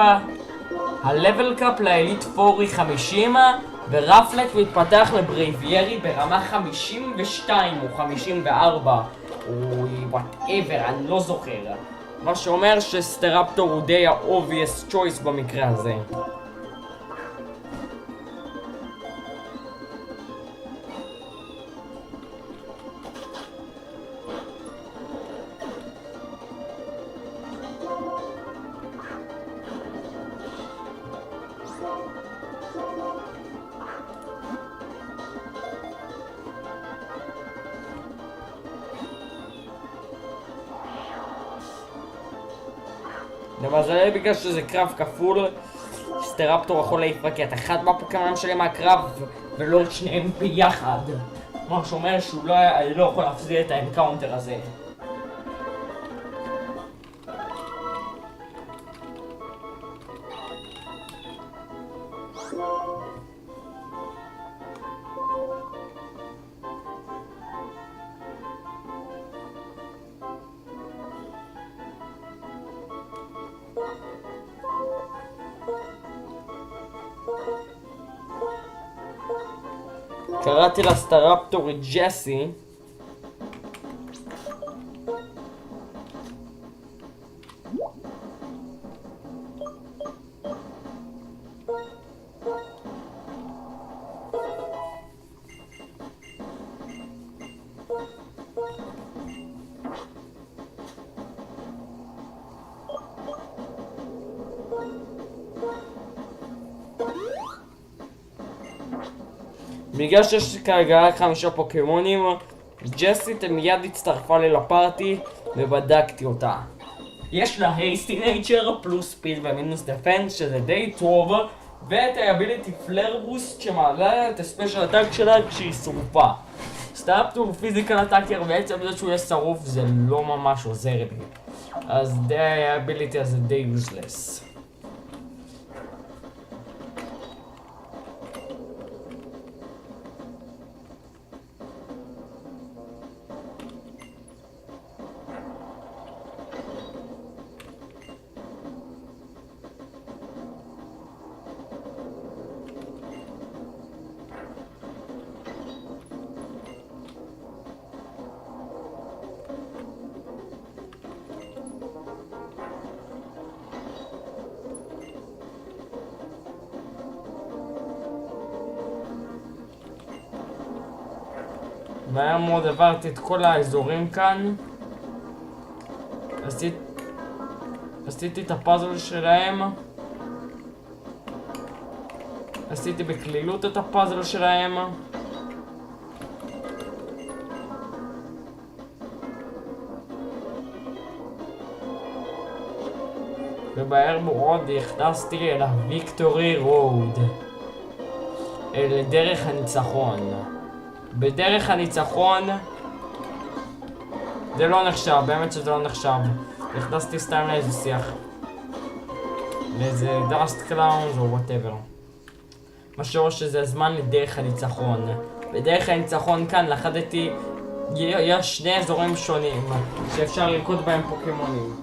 הלבל קאפ לאליט 4 היא 50, ורפלט מתפתח לברייביירי ברמה 52 או 54, או וואטאבר, אני לא זוכר. מה שאומר שסטרפטור הוא די ה-obvious choice במקרה הזה. למזלי בגלל שזה קרב כפול, סטרפטור יכול להיפק את אחד מהפוקימונים שלי מהקרב ולא את שניהם ביחד. מה שאומר שהוא לא יכול להפסיד את האנקאונטר הזה. קראתי לסטרפטור את ג'סי. בגלל שיש לי כרגע רק 5 פוקימונים, ג'סית מיד הצטרפה לי לפארטי ובדקתי אותה. יש לה הייסטי נייצ'ר פלוס ספיד ומינוס דפנס שזה די טוב, ואת האביליטי פלר בוסט שמעלה את הספיישל אטאק שלה כשהיא שרופה. סטאפטור פיזיקל אטאקר, בעצם זה שהוא יהיה שרוף זה לא ממש עוזר לי, אז די האביליטי הזה די יוזלס. מהר מאוד עברתי את כל האזורים כאן. עשיתי את הפאזל שלהם. עשיתי בקלילות את הפאזל שלהם. ובהר מאוד הכנסתי אל הוויקטורי רוד. אל דרך הניצחון. בדרך הניצחון זה לא נחשב, באמת שזה לא נחשב. נכנסתי סתם לאיזה שיח, לאיזה דאסט קלאונס או וואטאבר. מה שאומר שזה הזמן לדרך הניצחון. בדרך הניצחון כאן לחדתי, יש שני אזורים שונים שאפשר ללכוד בהם פוקימונים.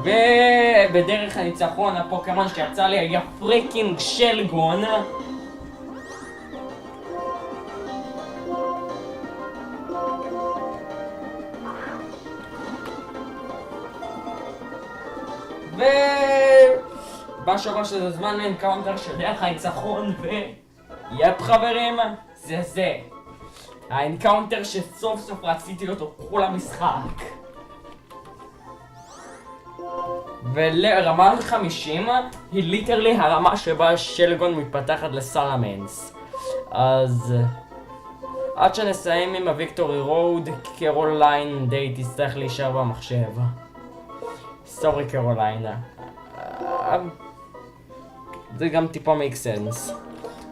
ובדרך הניצחון הפוקימון שיצא לי היה פריקינג שלגון. מה שאומר שזה זמן לאנקאונטר של דרך הניצחון ויפ חברים, זה האנקאונטר שסוף סוף רציתי אותו כל המשחק. ולרמה 50 היא ליטרלי הרמה שבה שלגון מתפתחת לסלמנס. אז עד שנסיים עם הוויקטורי רוד, קרוליין די תצטרך להישאר במחשב. סורי קרוליין, זה גם טיפה make sense.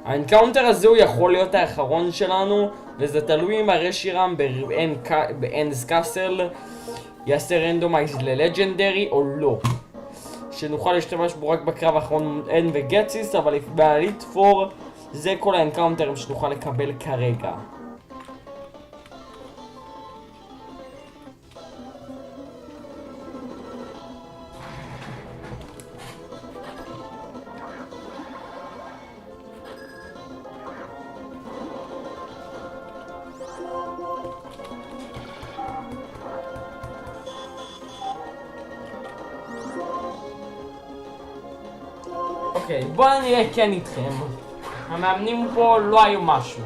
האנקאונטר הזה הוא יכול להיות האחרון שלנו, וזה תלוי אם הרשירם באנס קאסל יעשה רנדומייז ללג'נדרי או לא, שנוכל להשתמש בו רק בקרב האחרון אין וגציס, אבל בעלית פור זה כל האנקאונטרים שנוכל לקבל כרגע. אוקיי, בואו נראה כן איתכם. המאמנים פה לא היו משהו.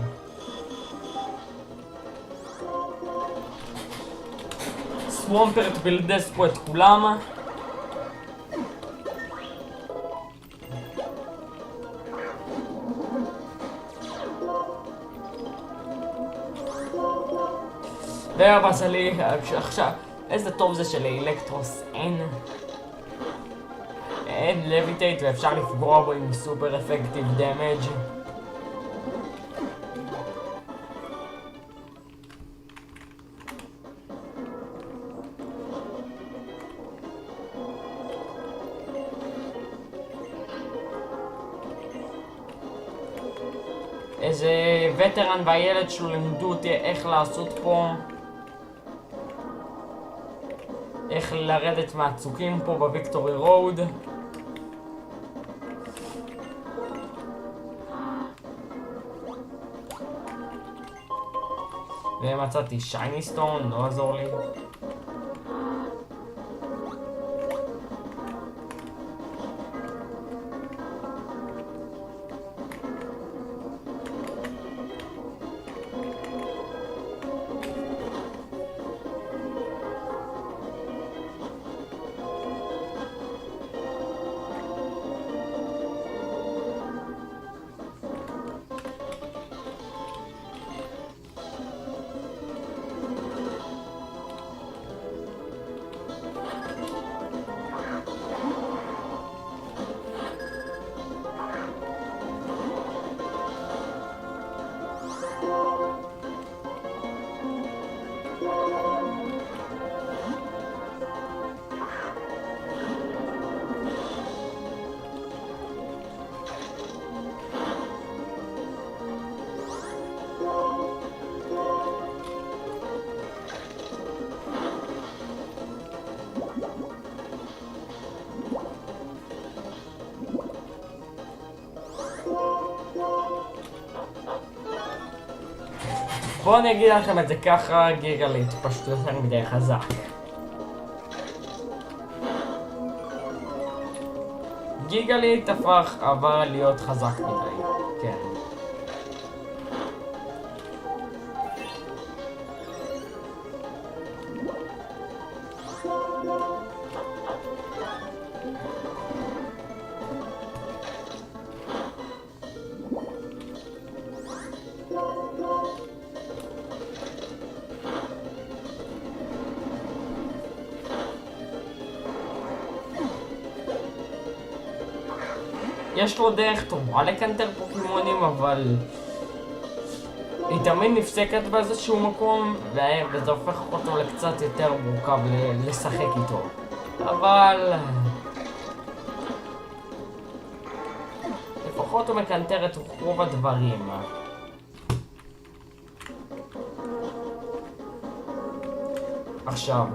סוומפרט בלדס פה את כולם. והבא לי עכשיו, איזה טוב זה שלאלקטרוס אין לויטייט ואפשר לפגוע בו עם סופר אפקטיב דמג'. איזה וטרן והילד שלו לימדו אותי איך לעשות פה, איך לרדת מהצוקים פה בוויקטורי רוד. ומצאתי שייני סטון, לא עזור לי. בואו אני אגיד לכם את זה ככה, גיגלית פשוט יותר מדי חזק. גיגלית עבר להיות חזק מדי, כן. יש לו דרך טובה לקנטר פוקימונים, אבל היא תמיד נפסקת באיזשהו מקום, וזה הופך אותו לקצת יותר מורכב לשחק איתו. אבל לפחות הוא מקנטר את רוב הדברים. עכשיו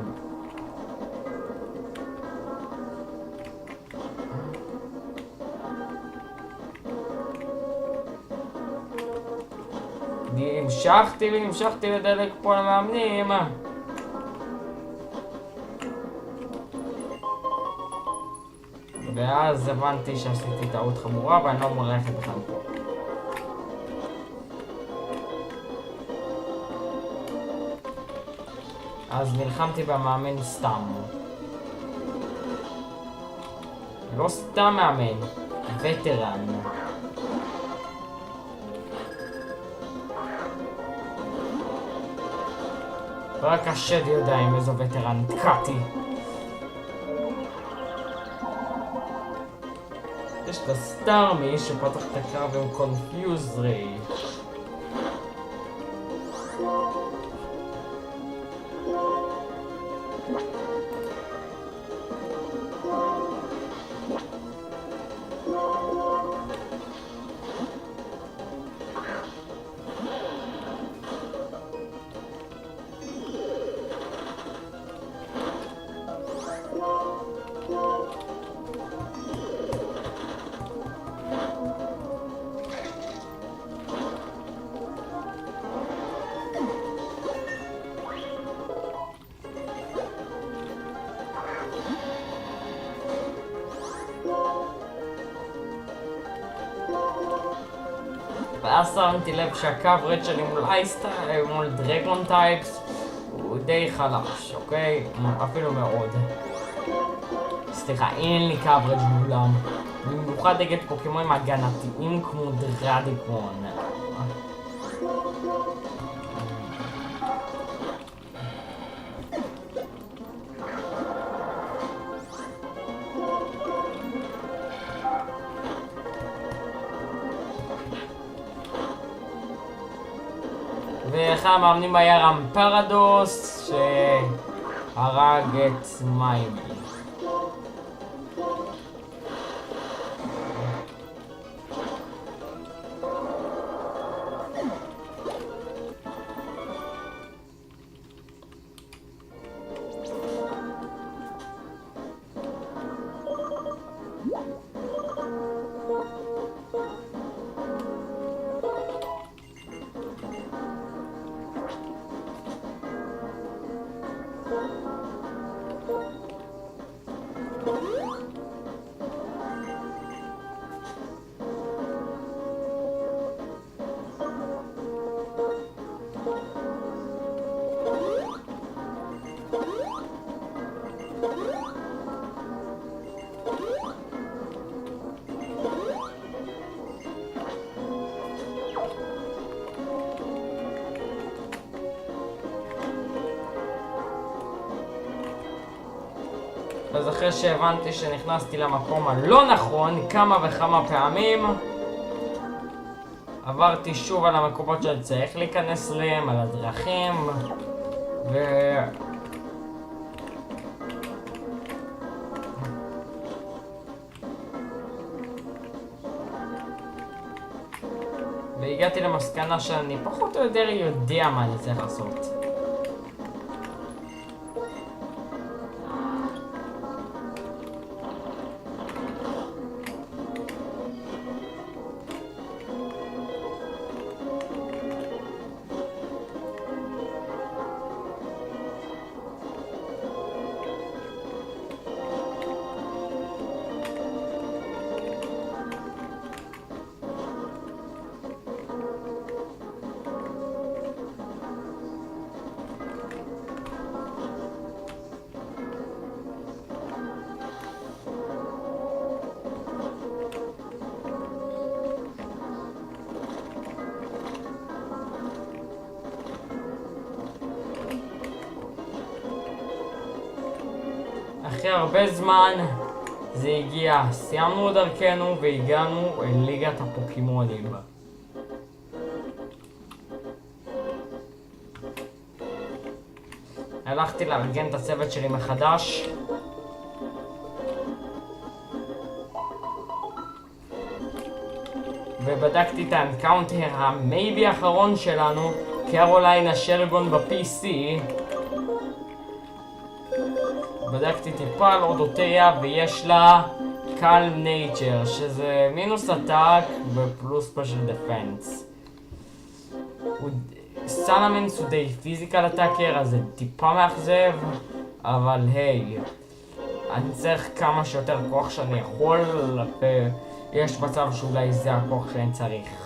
המשכתי לדלג פה למאמנים. ואז הבנתי שעשיתי טעות חמורה ואני לא אמור ללכת בכלל פה. אז נלחמתי במאמן סתם. לא סתם מאמן, וטרן. רק השד יודע עם איזו וטרן נתקעתי. יש את הסטארמי שפתח את הקרב עם קונפיוז ריי. ואז שמתי לב שהקאברד שלי מול דרגון טייפס הוא די חלש, אוקיי? אפילו מאוד. סליחה, אין לי קאברד מולם. במיוחד נגד פוקימונים הגנתיים כמו דרדיקון. ואחד המאמנים היה רמפרדוס שהרג את מיימי. אז אחרי שהבנתי שנכנסתי למקום הלא נכון כמה וכמה פעמים, עברתי שוב על המקומות שאני צריך להיכנס להם, על הדרכים, והגעתי למסקנה שאני פחות או יותר יודע מה אני צריך לעשות. אחרי הרבה זמן זה הגיע. סיימנו דרכנו והגענו אל ליגת הפוקימונים. הלכתי לארגן את הצוות שלי מחדש. ובדקתי את האנקאונטר המייבי האחרון שלנו, קרוליין השרגון ב-PC. בדקתי טיפה על אודותיה ויש לה קל נייצ'ר, שזה מינוס אטאק ופלוס פשל דפנס. סלמנס הוא די פיזיקל אטאקר, אז זה טיפה מאכזב, אבל היי, אני צריך כמה שיותר כוח שאני יכול, ויש מצב שאולי זה הכוח שאני צריך.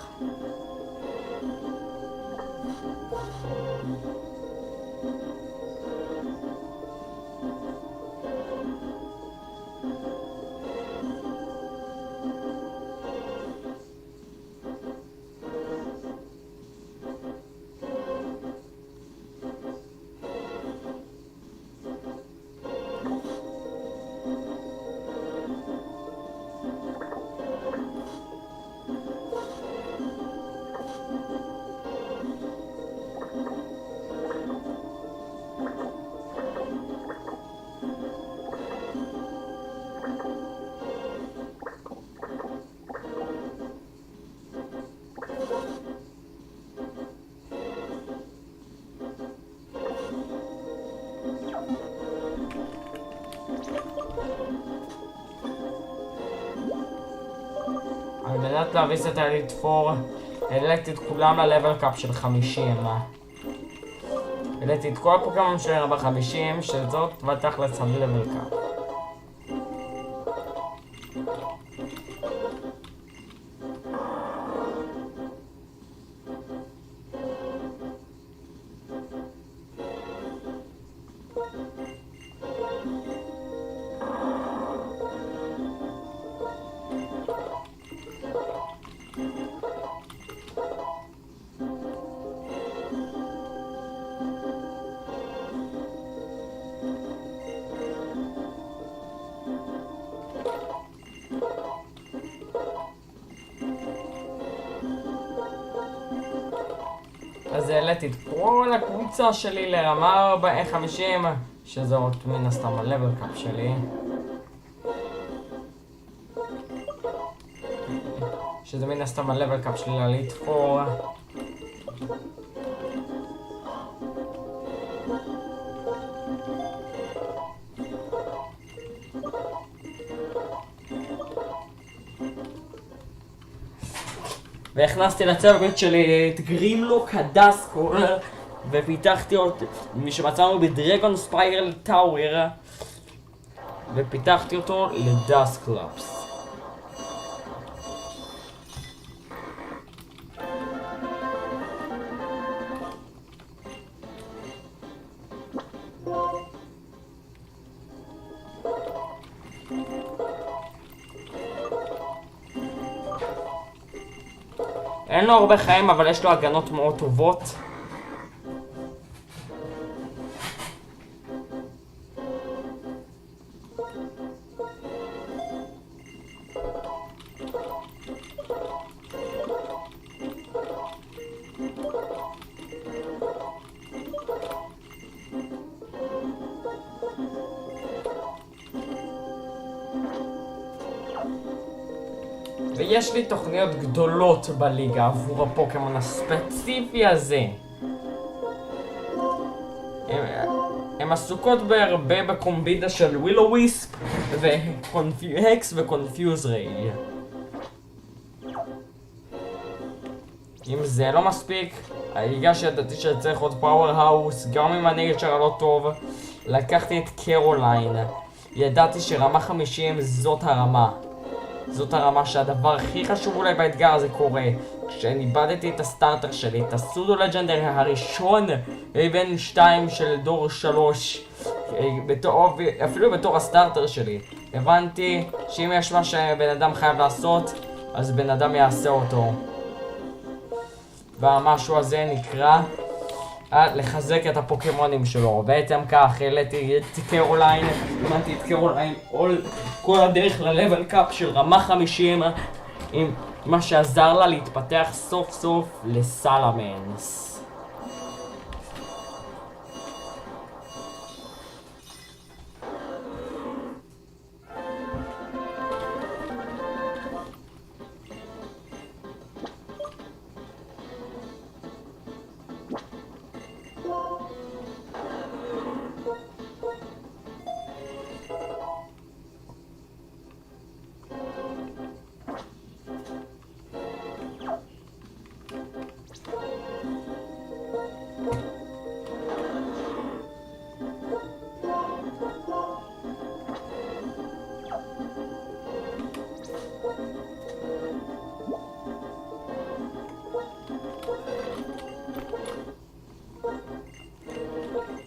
על מנת להביס את האליט 4, העליתי את כולם ללבל קאפ של 50. העליתי את כל הפוקימון שלנו ב-50, שזאת בתכלס הלבל קאפ. אז העליתי את כל הקבוצה שלי לרמה 50, שזאת מן הסתם הלבל קאפ שלי. שזה מן הסתם הלבל קאפ שלי לאליט 4. והכנסתי לצוות שלי את גרימלוק הדסקולר ופיתחתי אותו, שמצאנו בדרגון ספיירל טאוור, ופיתחתי אותו לדסקלאפס. אין לו הרבה חיים, אבל יש לו הגנות מאוד טובות. ויש לי תוכניות גדולות בליגה עבור הפוקימון הספציפי הזה. הן עסוקות בהרבה בקומבינה של ווילו וויספ והקס וקונפיוז ריי. אם זה לא מספיק, בגלל שידעתי שצריך עוד פאוור האוס, גם אם הנג'ר לא טוב, לקחתי את קרוליין. ידעתי שרמה 50 זאת הרמה. זאת הרמה שהדבר הכי חשוב אולי באתגר הזה קורה. כשאיבדתי את הסטארטר שלי, את הסודו לג'נדרי הראשון בין 2 של דור 3, אפילו בתור הסטארטר שלי, הבנתי שאם יש מה שבן אדם חייב לעשות, אז בן אדם יעשה אותו. והמשהו הזה נקרא לחזק את הפוקימונים שלו. בעצם כך העליתי את קרוליין, אימנתי את קרוליין כל הדרך ללבל קאפ של רמה 50, עם מה שעזר לה להתפתח סוף סוף לסלמנס.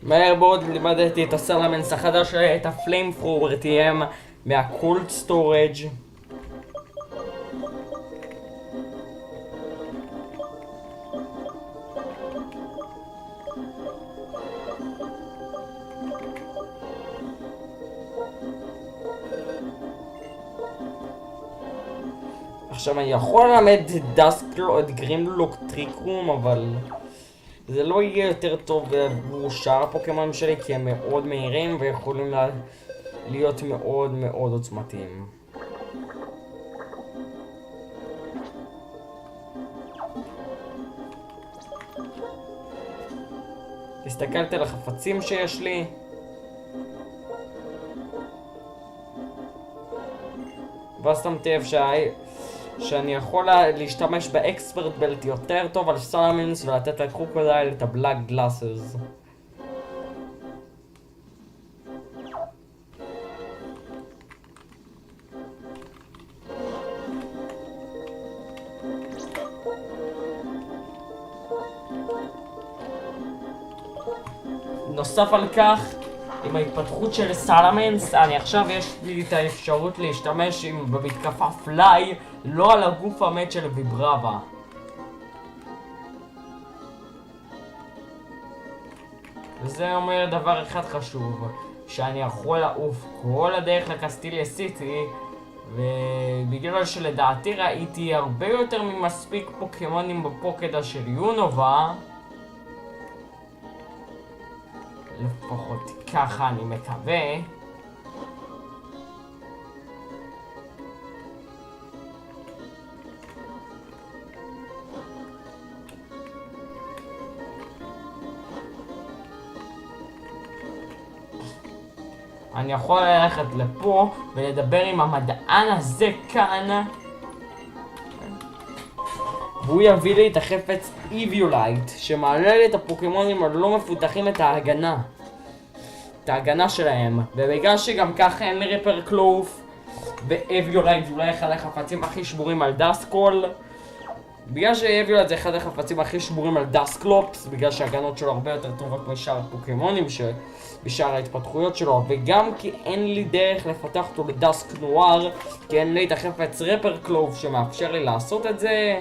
מהר מאוד לימדתי את הסלמנס החדש, את הפליים פרובר TM מהקולד סטורג'. עכשיו אני יכול ללמד את גרימלוק טריקרום, אבל זה לא יהיה יותר טוב עבור שאר הפוקימונים שלי, כי הם מאוד מהירים ויכולים להיות מאוד מאוד עוצמתיים. הסתכלתי על החפצים שיש לי. ואז שמתי לב שאני יכול להשתמש באקספרט בלט יותר טוב על סלמנס ולתת לקרוקודייל את הבלאק גלאסס. נוסף על כך, עם ההתפתחות של סלמנס, עכשיו יש לי את האפשרות להשתמש במתקפה פליי, לא על הגוף המת של ויברבה. וזה אומר דבר אחד חשוב, שאני יכול לעוף כל הדרך לקסטיליה סיטי, ובגלל שלדעתי ראיתי הרבה יותר ממספיק פוקימונים בפוקדה של יונובה, לפחות ככה אני מקווה. אני יכול ללכת לפה ולדבר עם המדען הזה כאן, והוא יביא לי את החפץ איביולייט, שמעלה לי את הפוקימונים הלא מפותחים את ההגנה שלהם. ובגלל שגם ככה אין לי ריפר קלוף, ואביולייט זה אולי אחד החפצים הכי שבורים על דסקול, בגלל שאביולייט זה אחד החפצים הכי שבורים על דסקלופס, בגלל שההגנות שלו הרבה יותר טובות משאר הפוקימונים בשאר ההתפתחויות שלו, וגם כי אין לי דרך לפתח אותו לדסק נואר, כי אין לי את החפץ ריפר קלוף שמאפשר לי לעשות את זה.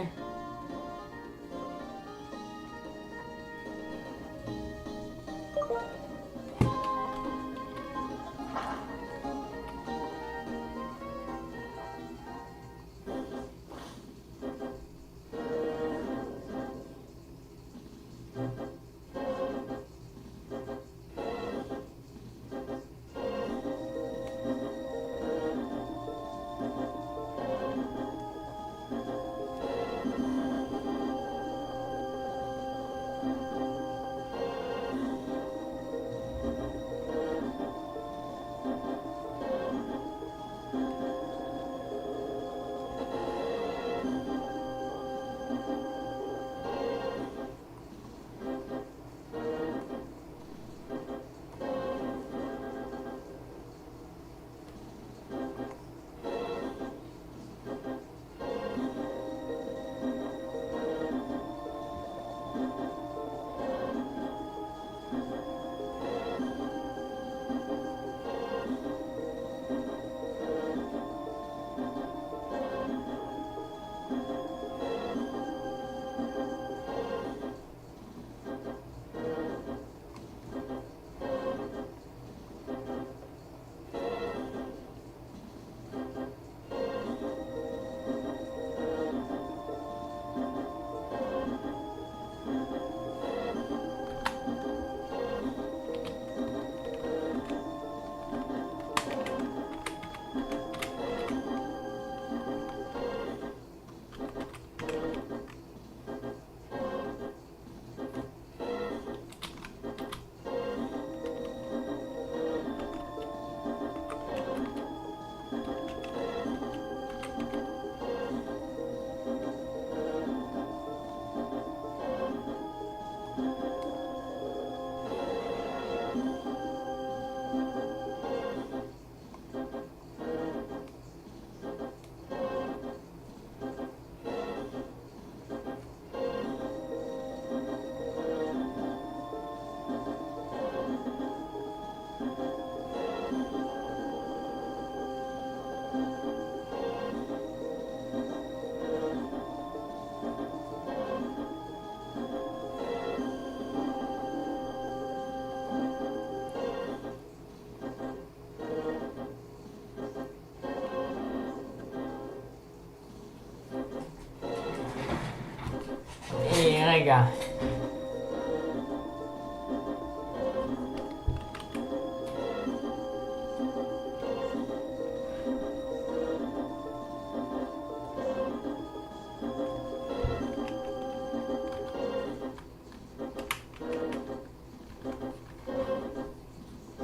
רגע.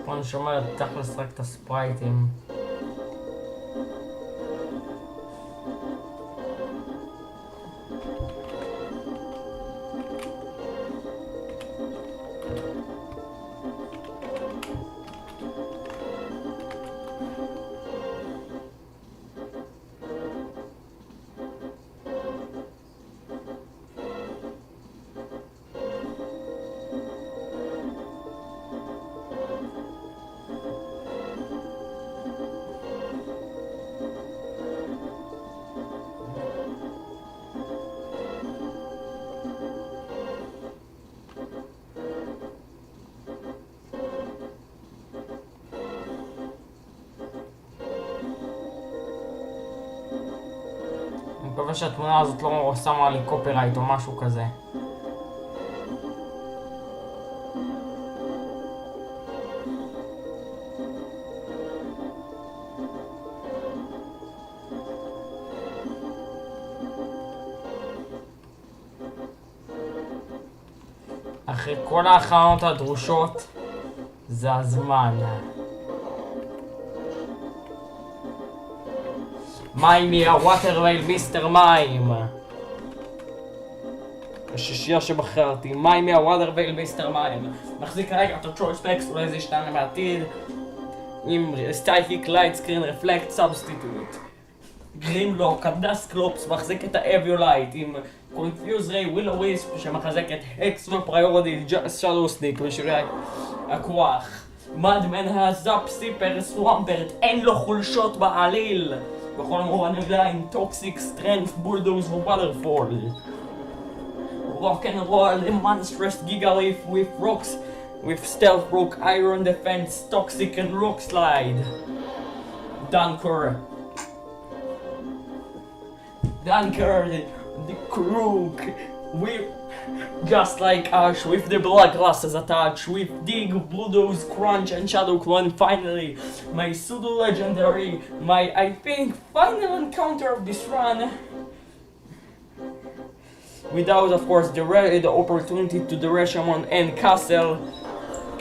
פה אני שומע תכלס רק את הספרייטים. אני מקווה שהתמונה הזאת לא שמה לי קופרייט או משהו כזה. אחרי כל ההכנות הדרושות, זה הזמן. מיימי הווטרווייל מיסטר מים. השישייה שבחרתי, מיימי הווטרווייל מיסטר מים. מחזיק כרגע את הצ'וייספקס, אולי זה ישתנה בעתיד. עם סטייקיק לייט סקרין רפלקט סאבסטיטוט. גרימלוק, הדסקלופס, מחזיק את האביולייט עם קונפיוז ריי ווילו וויספ שמחזק את הקס ופריוריטי שלו סניק בשירי הכוח. מדמן הזאפ סיפר סוואמפרט, אין לו חולשות בעליל. בכל מובן המילה עם טוקסיק סטרנף בולדוז ווואטרפול. רוק אנד רול, monstrous giga leaf with rocks with stealth rock, iron defense, toxic and rock slide. Dunker, the crook, with just like Ash, with the blood glasses attached, with dig, bulldoze, crunch and shadow clone. Finally, my pseudo legendary, my I think final encounter of this run. Without, of course, the opportunity to the Reshamon and Castle.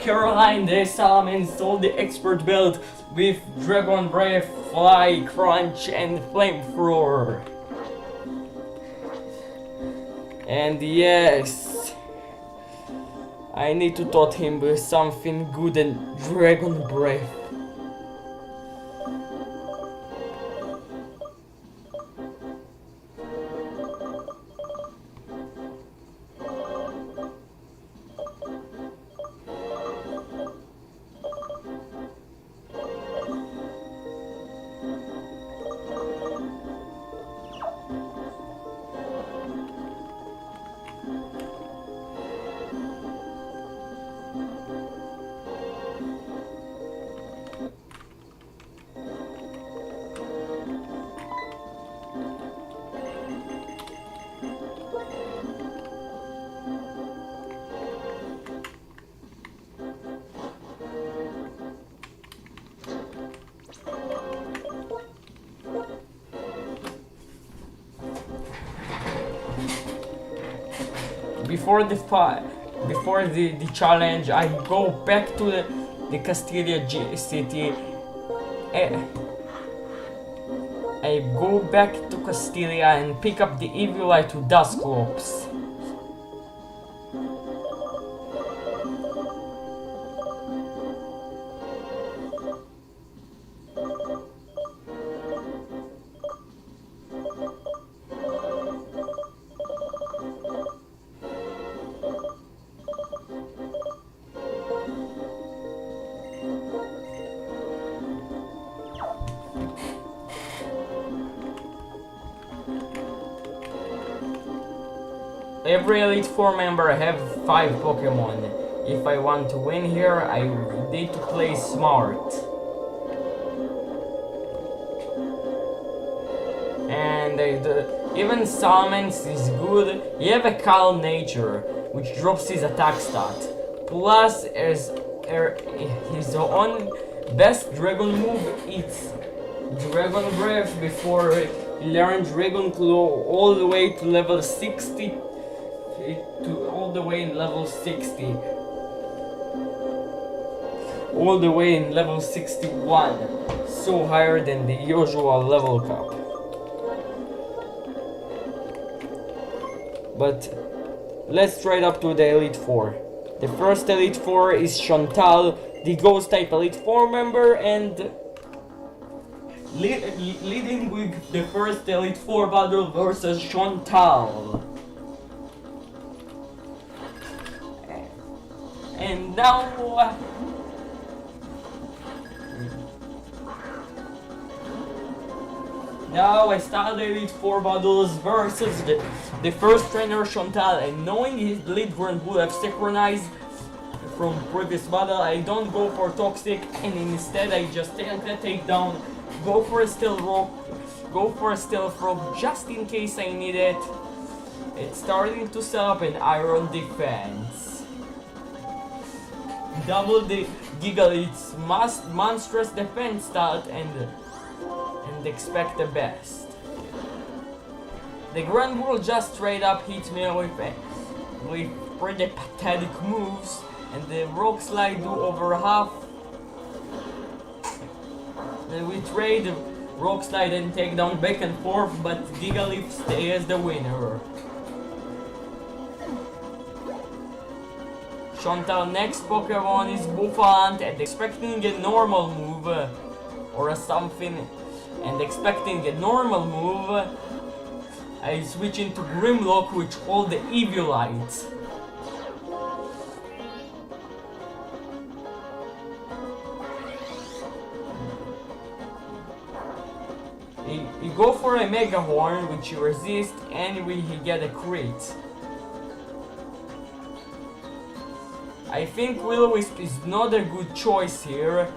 Caroline the Salmon stole the expert belt with Dragon Breath, Fly, Crunch and Flamethrower. And yes, I need to taught him something good and Dragon Breath. Before the challenge, I go back to the Castilia city. I go back to Castilia and pick up the Evilite to Dusclops. Every Elite Four member have 5 Pokemon. If I want to win here, I need to play smart. And even Salamence is good. You have a calm nature, which drops his attack stat. Plus, his own best dragon move, it's Dragon Breath before he learned Dragon Claw all the way to level 60. All the way in level 60. All the way in level 61. So higher than the usual level cap. But let's try it up to the Elite 4. The first Elite 4 is Chantal, the Ghost type Elite 4 member, and leading with the first Elite 4 battle versus Chantal. And now I start the Elite 4 battles versus the first trainer Chantal, and knowing his lead Grand would have synchronized from previous battle, I don't go for Toxic, and instead I just take the takedown, go for a Stealth Rock just in case I need it. It's starting to set up an Iron Defense. Double the Gigalith's monstrous defense stat and expect the best. The Grand will just straight up hit me with pretty pathetic moves, and the Rock Slide do over half. Then we trade Rock Slide and take down back and forth, but Gigalith stays as the winner. Chantal next Pokemon is Buffant, and expecting a normal move or something. And expecting a normal move, I switch into Grimlock, which hold the Eviolite. He go for a Mega Horn, which he resists, and he get a crit. I think Will-O-Wisp is not a good choice here,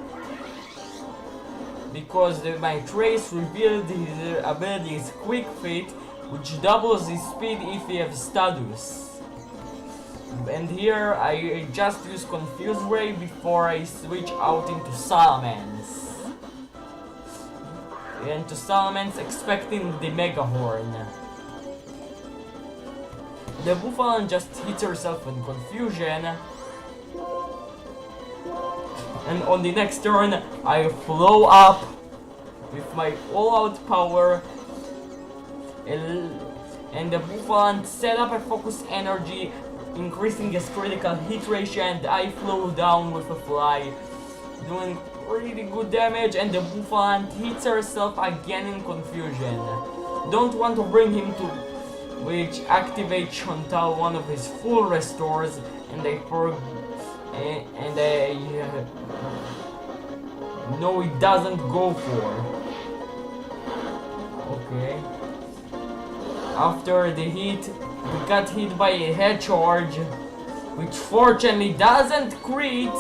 because my trace revealed his ability is Quick Fit, which doubles his speed if he has status. And here I just use Confuse Ray before I switch out into Salamence. And to Salamence expecting the Mega Horn. The Buffalon just hits herself in confusion. And on the next turn, I flow up with my all-out power, and the Buffalon set up a focus energy, increasing his critical hit ratio, and I flow down with a fly, doing pretty good damage, and the Buffalon hits herself again in confusion. Don't want to bring him to which activates Chantal one of his full restores, and no, it doesn't go for. Okay. After the hit, we got hit by a head charge, which fortunately doesn't crit.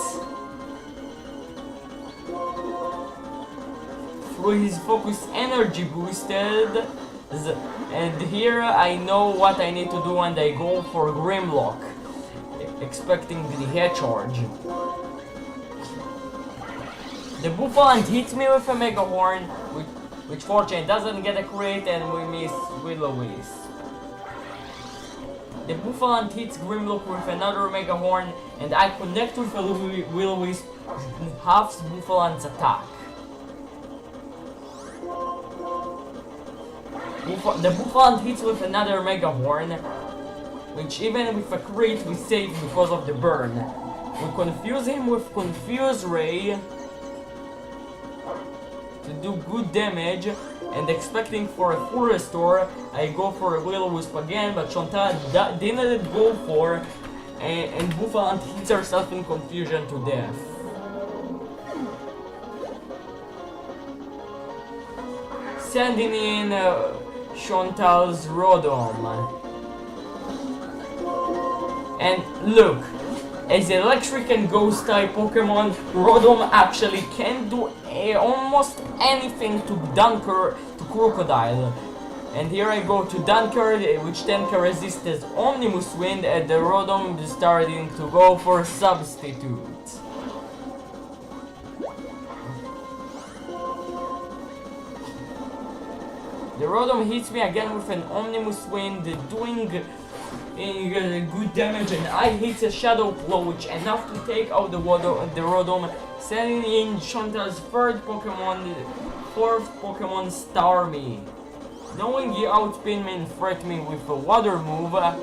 Through his focus energy boosted, and here I know what I need to do, and I go for Grimlock, expecting the head charge. The Buffalon hits me with a Mega Horn, which fortunately doesn't get a crit, and we miss Will-O-Wisp. The Buffalon hits Grimlock with another Mega Horn, and I connect with Will-O-Wisp, halves Buffalon's attack. The Buffalon hits with another Mega Horn, which even with a crit we save because of the burn. We confuse him with Confuse Ray to do good damage, and expecting for a full restore, I go for a Will-O-Wisp again, but Chantal didn't go for, and Buffalon hits herself in confusion to death. Sending in Chantal's Rodom. And look, as electric and ghost type Pokemon, Rodom actually can do almost anything to Crocodile. And here I go to Dunker, which then can resist as Omnibus Wind, and the Rodom is starting to go for Substitute. The Rodom hits me again with an Omnibus Wind, doing good damage, and I hit a Shadow Blow, which enough to take out the Rodom, sending in Chantal's fourth Pokemon, Starmie. Knowing he outspin me and threat me with a water move, I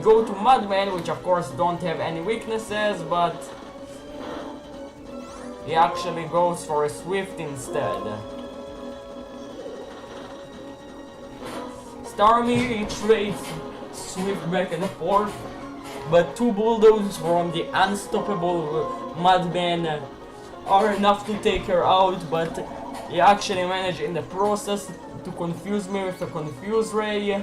go to Mudman, which of course don't have any weaknesses, but he actually goes for a Swift instead. Starmie trades Swift back and forth, but two Bulldogs from the unstoppable Mudman are enough to take her out, but he actually managed in the process to confuse me with a Confuse Ray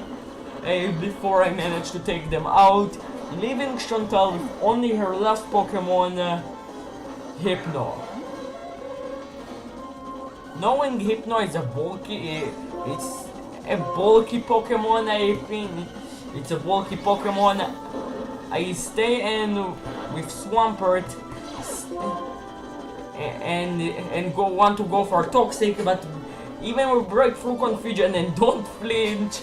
before I managed to take them out, leaving Chantal with only her last Pokemon, Hypno. Knowing Hypno is a bulky, it's a bulky Pokemon, I think it's a bulky Pokemon, I stay in with Swampert and want to go for Toxic, but even with Breakthrough Confusion and Don't Flinch,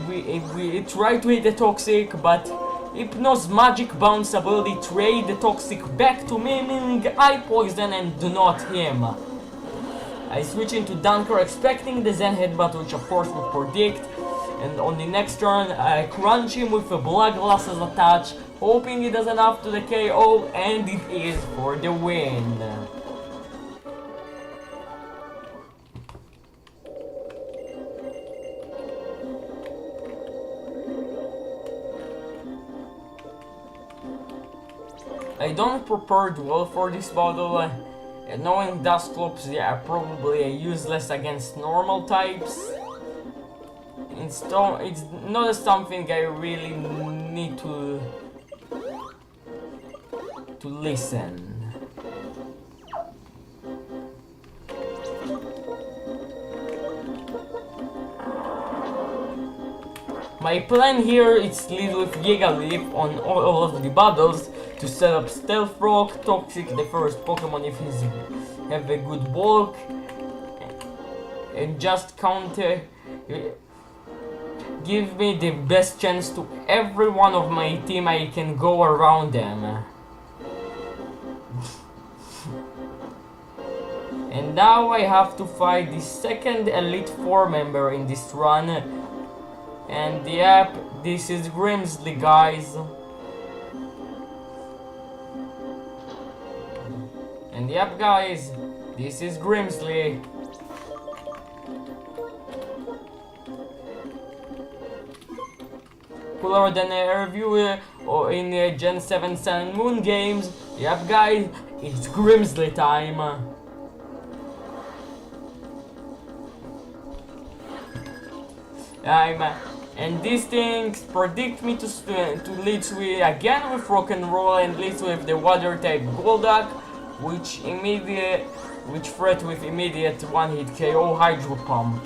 we try to hit the Toxic, but Hypno's Magic Bounce ability trade the Toxic back to me, meaning I poison and do not him. I switch into Dunker expecting the Zen Headbutt, which of course would predict, and on the next turn I crunch him with a Blood Glasses attach, hoping he does enough to the KO, and it is for the win. I don't prepare well for this battle, and knowing Dusclops, they are probably useless against normal types. It's not something I really need to listen. My plan here is to lead with Giga Leaf on all of the battles to set up Stealth Rock, Toxic, the first Pokemon if he's have a good bulk, and just counter, give me the best chance to every one of my team I can go around them. And now I have to fight the second Elite Four member in this run, and yep, this is Grimsley, guys. And yep, guys, this is Grimsley. Cooler than a review in Gen 7 Sun and Moon games. Yep, guys, it's Grimsley time. And these things predict me to lead with again with Rock and Roll and lead with the Water type Golduck, which threat with immediate one-hit KO Hydro Pump.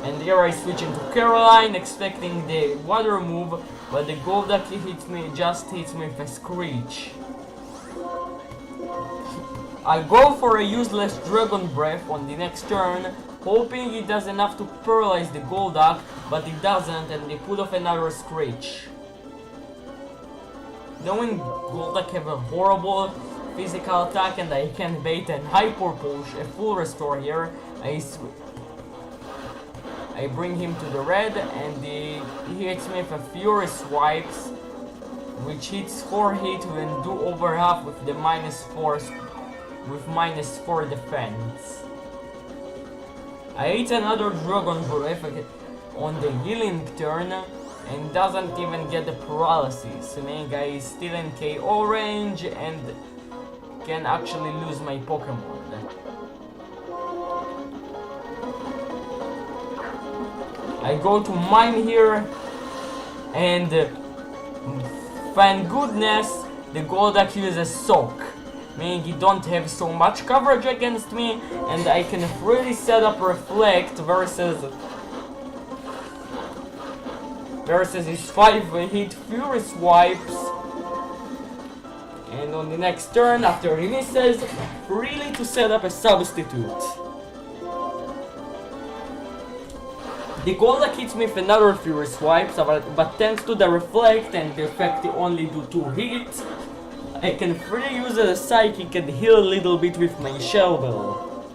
And here I switch into Caroline, expecting the Water move, but the Golduck hits me with a Screech. I go for a useless Dragon Breath on the next turn, hoping it does enough to paralyze the Golduck, but it doesn't, and they put off another Screech. Knowing Golduck have a horrible physical attack and I can bait an Hyper Push, a full restore here, I bring him to the red, and he hits me with a Fury Swipes, which hits 4 hit and do over half with the -4 with -4 defense. I hit another Dragon Breath on the healing turn and doesn't even get the paralysis, meaning I is still in KO range and can actually lose my Pokemon. I go to mine here and Thank goodness the Golduck uses Soak, meaning he don't have so much coverage against me, and I can really set up Reflect versus his 5-hit Fury Swipes. And on the next turn, after he misses, really to set up a substitute. The Golduck hits me with another Fury Swipes, but thanks to the Reflect and the fact he only do 2 hits, I can freely use it as Psychic and heal a little bit with my Shell Bell.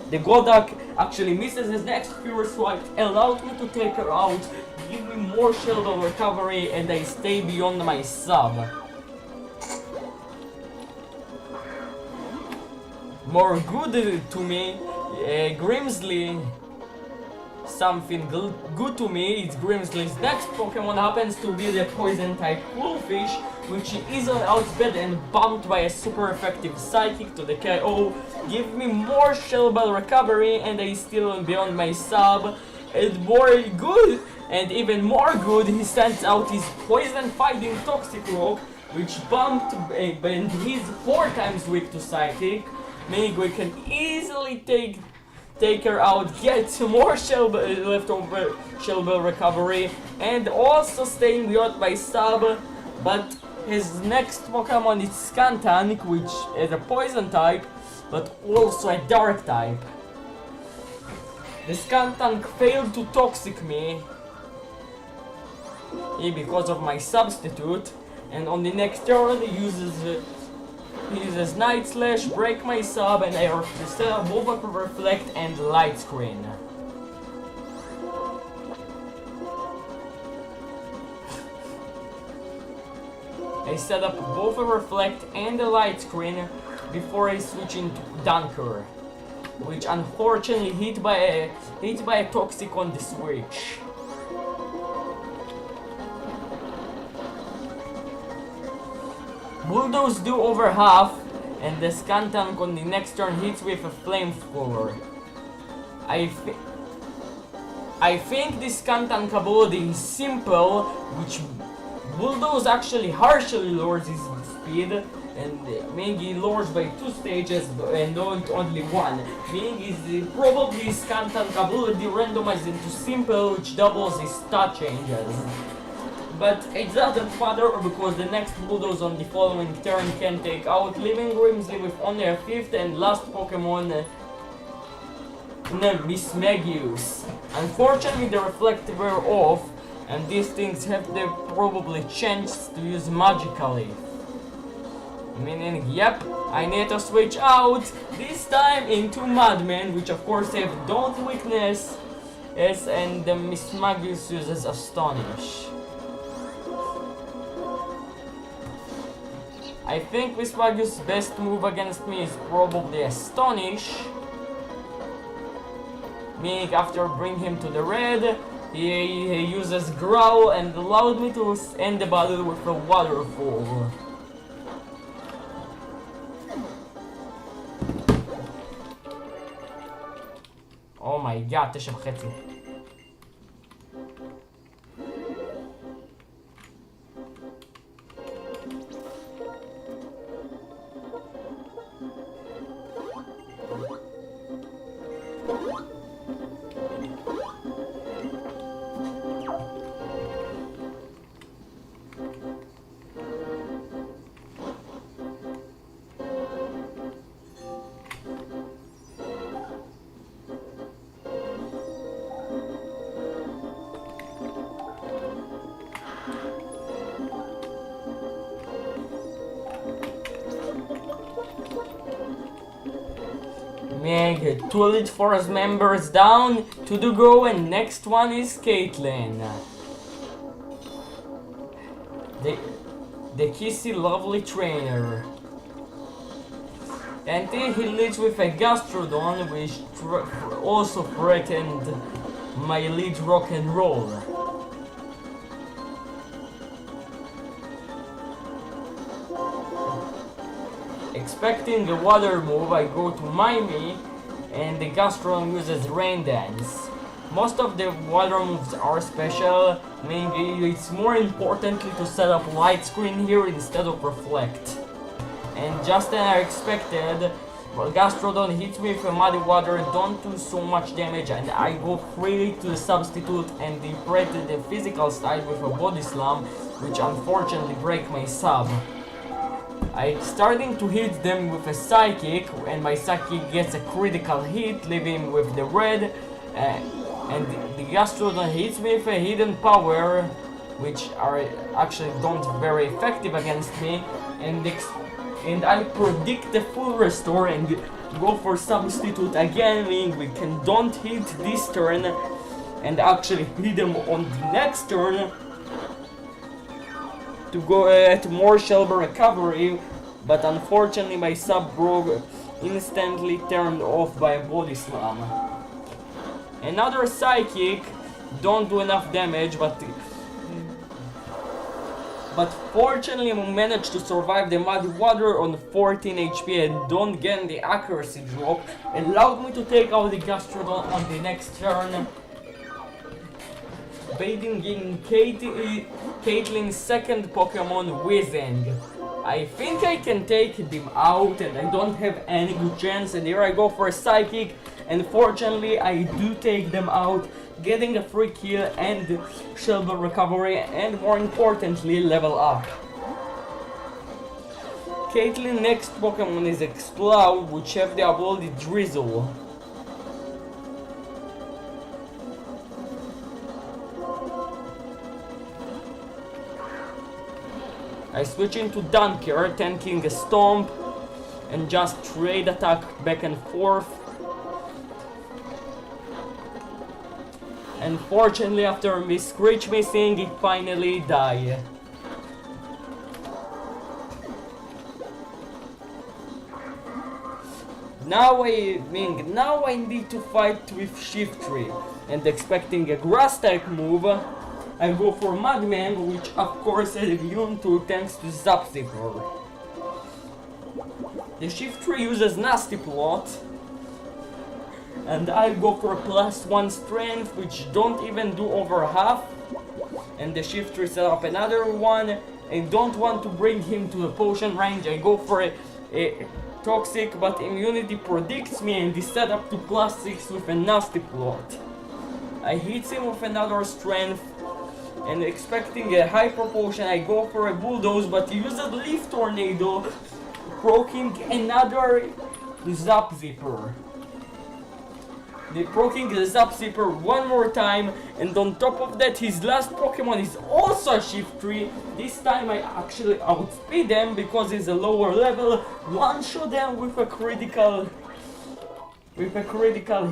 The Golduck actually misses his next Fury Swipe, allows me to take her out, give me more Shell Bell recovery, and I stay beyond my sub. More good to me, Grimsley. Something good to me is Grimsley's next Pokemon happens to be the Poison type Wolfish, which he easily outspeed and bumped by a super effective Psychic to the KO, give me more Shell Bell recovery, and I still am beyond my sub. And more good, and even more good, he sends out his Poison fighting Toxic Rock, which bumped and he's 4 times weak to Psychic, meaning we can easily take her out, get more leftover Shell Bell recovery, and also staying beyond my sub. But his next Pokemon is Skuntank, which is a Poison type, but also a Dark type. The Skuntank failed to Toxic me because of my substitute, and on the next turn he uses Night Slash, break my sub, and I set up both of Reflect and Light Screen. I set up both a Reflect and a Light Screen before I switch into Dunker, which unfortunately hit by a Toxic on the switch. Bulldoze do over half, and the Skuntank on the next turn hits with a Flamethrower. I think this Skuntank ability is simple, which Bulldoze actually partially lowers his speed, and meaning he lowers by 2 stages and not only 1. Meaning is probably Skuntank ability randomized into simple, which doubles his stat changes. But it doesn't matter because the next Bulldoze on the following turn can take out Living Grimsley with only a 5th and last Pokemon, Mismagius. Unfortunately the Reflect were off, and these things have the probably chance to use magically. Meaning, yep, I need to switch out, this time into Madman, which of course have Don't Weakness, yes, and the Mismagius uses Astonish. I think Mismagius' best move against me is probably Astonish. Meaning after bring him to the red, he uses Growl and allowed me to end the battle with a Waterfall. Oh my god, 9.5. Meg, 2 Elite Forest members down, 2 to go, and next one is Caitlyn. The kissy lovely trainer. And then he leads with a Gastrodon, which also threatened my Elite Rock and Roll. Expecting a water move, I go to Mimey, and the Gastrodon uses Rain Dance. Most of the water moves are special, meaning it's more importantly to set up light screen here instead of reflect. And just as I expected, well, Gastrodon hits me with muddy water, don't do so much damage, and I go freely to the substitute and imprinted the physical side with a body slam, which unfortunately break my sub. I starting to hit them with a psychic, and my psychic gets a critical hit, leaving with the red, and the Gastrodon hits me with a hidden power, which are actually don't very effective against me, and I predict the full restore and go for substitute again, meaning we don't hit this turn and actually hit them on the next turn to go at more Shelby recovery, but unfortunately my sub broke instantly turned off by a body slam. Another psychic don't do enough damage, but fortunately I managed to survive the muddy water on 14 HP and don't get the accuracy drop, allowed me to take out the Gastrodon on the next turn, baiting in Caitlin's second Pokemon, Wizzing. I think I can take them out and I don't have any good chance, and here I go for a psychic, and fortunately I do take them out, getting a free kill and Shelby recovery, and more importantly level up. Caitlin's next Pokemon is Explode, which have the ability Drizzle. I switch into Dunker, tanking a Stomp and just trade attack back and forth. Unfortunately, after Screech missing, it finally died. Now I need to fight with Shiftry, and expecting a grass type move, I go for Mudman, which of course is immune to thanks to Zapzipper. The Shiftry uses Nasty Plot, and I go for +1 strength, which don't even do over half, and the Shiftry set up another one. I don't want to bring him to the potion range, I go for a Toxic, but immunity predicts me and is set up to +6 with a Nasty Plot. I hit him with another strength, and expecting a hyper potion, I go for a Bulldoze, but he uses Leaf Tornado, proking another Zapzipper. They proking the Zapzipper one more time, and on top of that his last Pokemon is also a Shiftry. This time I actually outspeed them because he's a lower level, one-shot them with a critical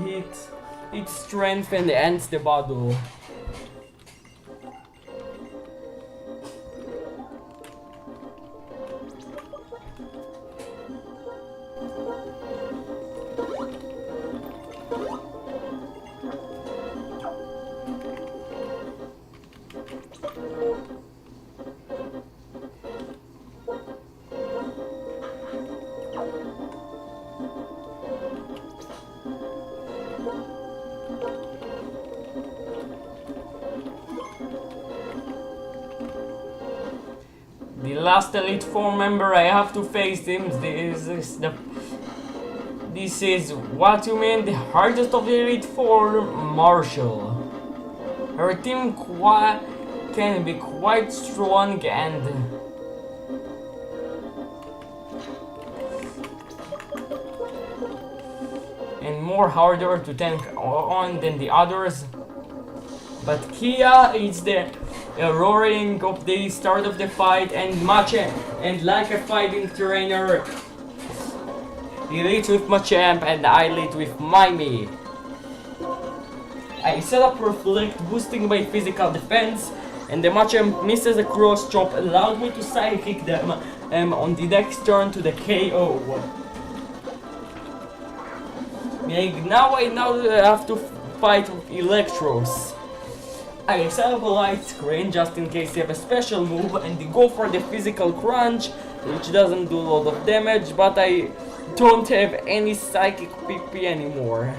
hit, its strength, and ends the battle. The last Elite Four member I have to face him. This is what you mean, the hardest of the Elite Four, Marshall. Her team can be quite strong and more harder to tank on than the others. But Kia is the roaring of the start of the fight, and like a fighting trainer, he leads with Machamp and I lead with Mimi. I set up Reflect, boosting my physical defense, and the Machamp misses a cross chop, allowed me to psychic them on the next turn to the KO. Now I have to fight with Electros. I set up a light screen just in case you have a special move, and go for the physical crunch, which doesn't do a lot of damage, but I don't have any psychic PP anymore.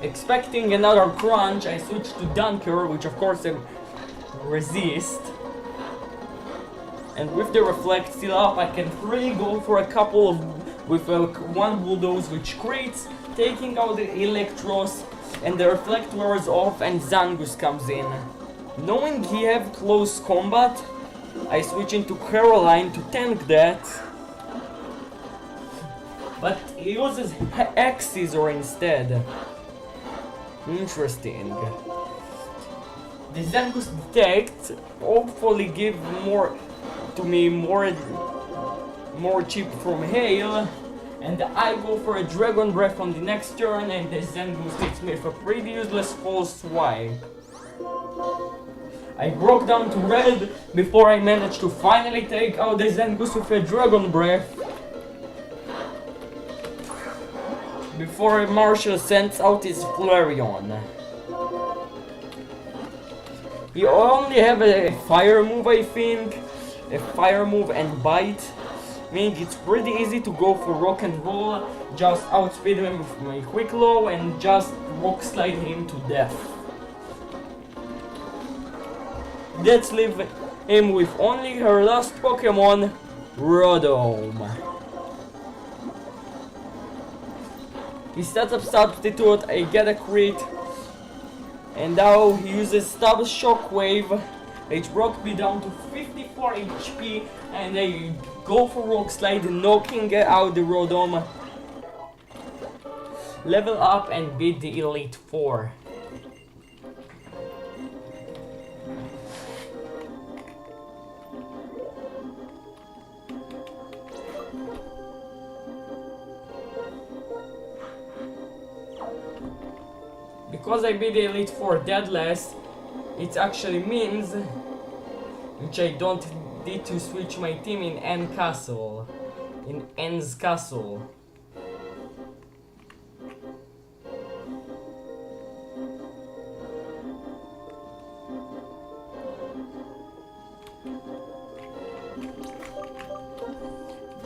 Expecting another crunch, I switched to Dunker, which of course I resist. And with the reflect still up, I can really go for a couple of, with one bulldoze which crits, taking out the Electros, and the reflect wears off and Zangus comes in. Knowing he have close combat, I switch into Caroline to tank that. But he uses X-Scissor instead. Interesting. The Zangus detect, hopefully give more to me more chip from Hail, and I go for a Dragon Breath on the next turn, and the Zangus hits me with a pretty useless false swipe. I broke down to red before I managed to finally take out the Zangus with a Dragon Breath. Before Marshall sends out his Flareon. He only have a fire move, I think. A fire move and bite. Meaning it's pretty easy to go for rock and roll. Just outspeed him with my quick low and just rock slide him to death. Let's leave him with only her last Pokemon, Rodome. He sets up Substitute, I get a crit, and now he uses Stab Shockwave, which brought me down to 54 HP, and I go for Rock Slide, knocking out the Rodome. Level up and beat the Elite Four. Because I beat the Elite Four deadless, it actually means, which I don't need to switch my team in N's Castle.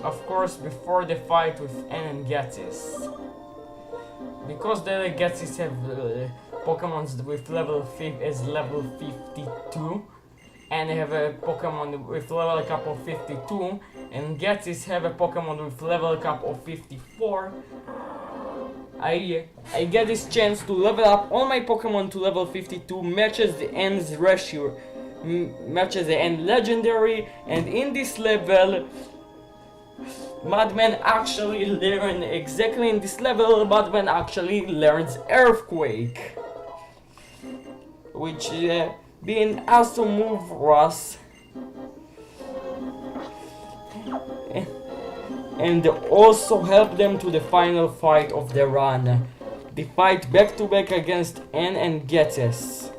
Of course, before the fight with N and Ghetsis. Because the Ghetsis have Pokemons with level 52, and I have a Pokemon with level cap of 52, and Ghetsis have a Pokemon with level cap of 54. I get this chance to level up all my Pokemon to level 52, matches the N's ratio, matches the N legendary, and in this level Madman actually learns exactly in this level. Madman actually learns Earthquake, which being awesome move for us, and also help them to the final fight of the run. They fight back to back against N and Ghetsis,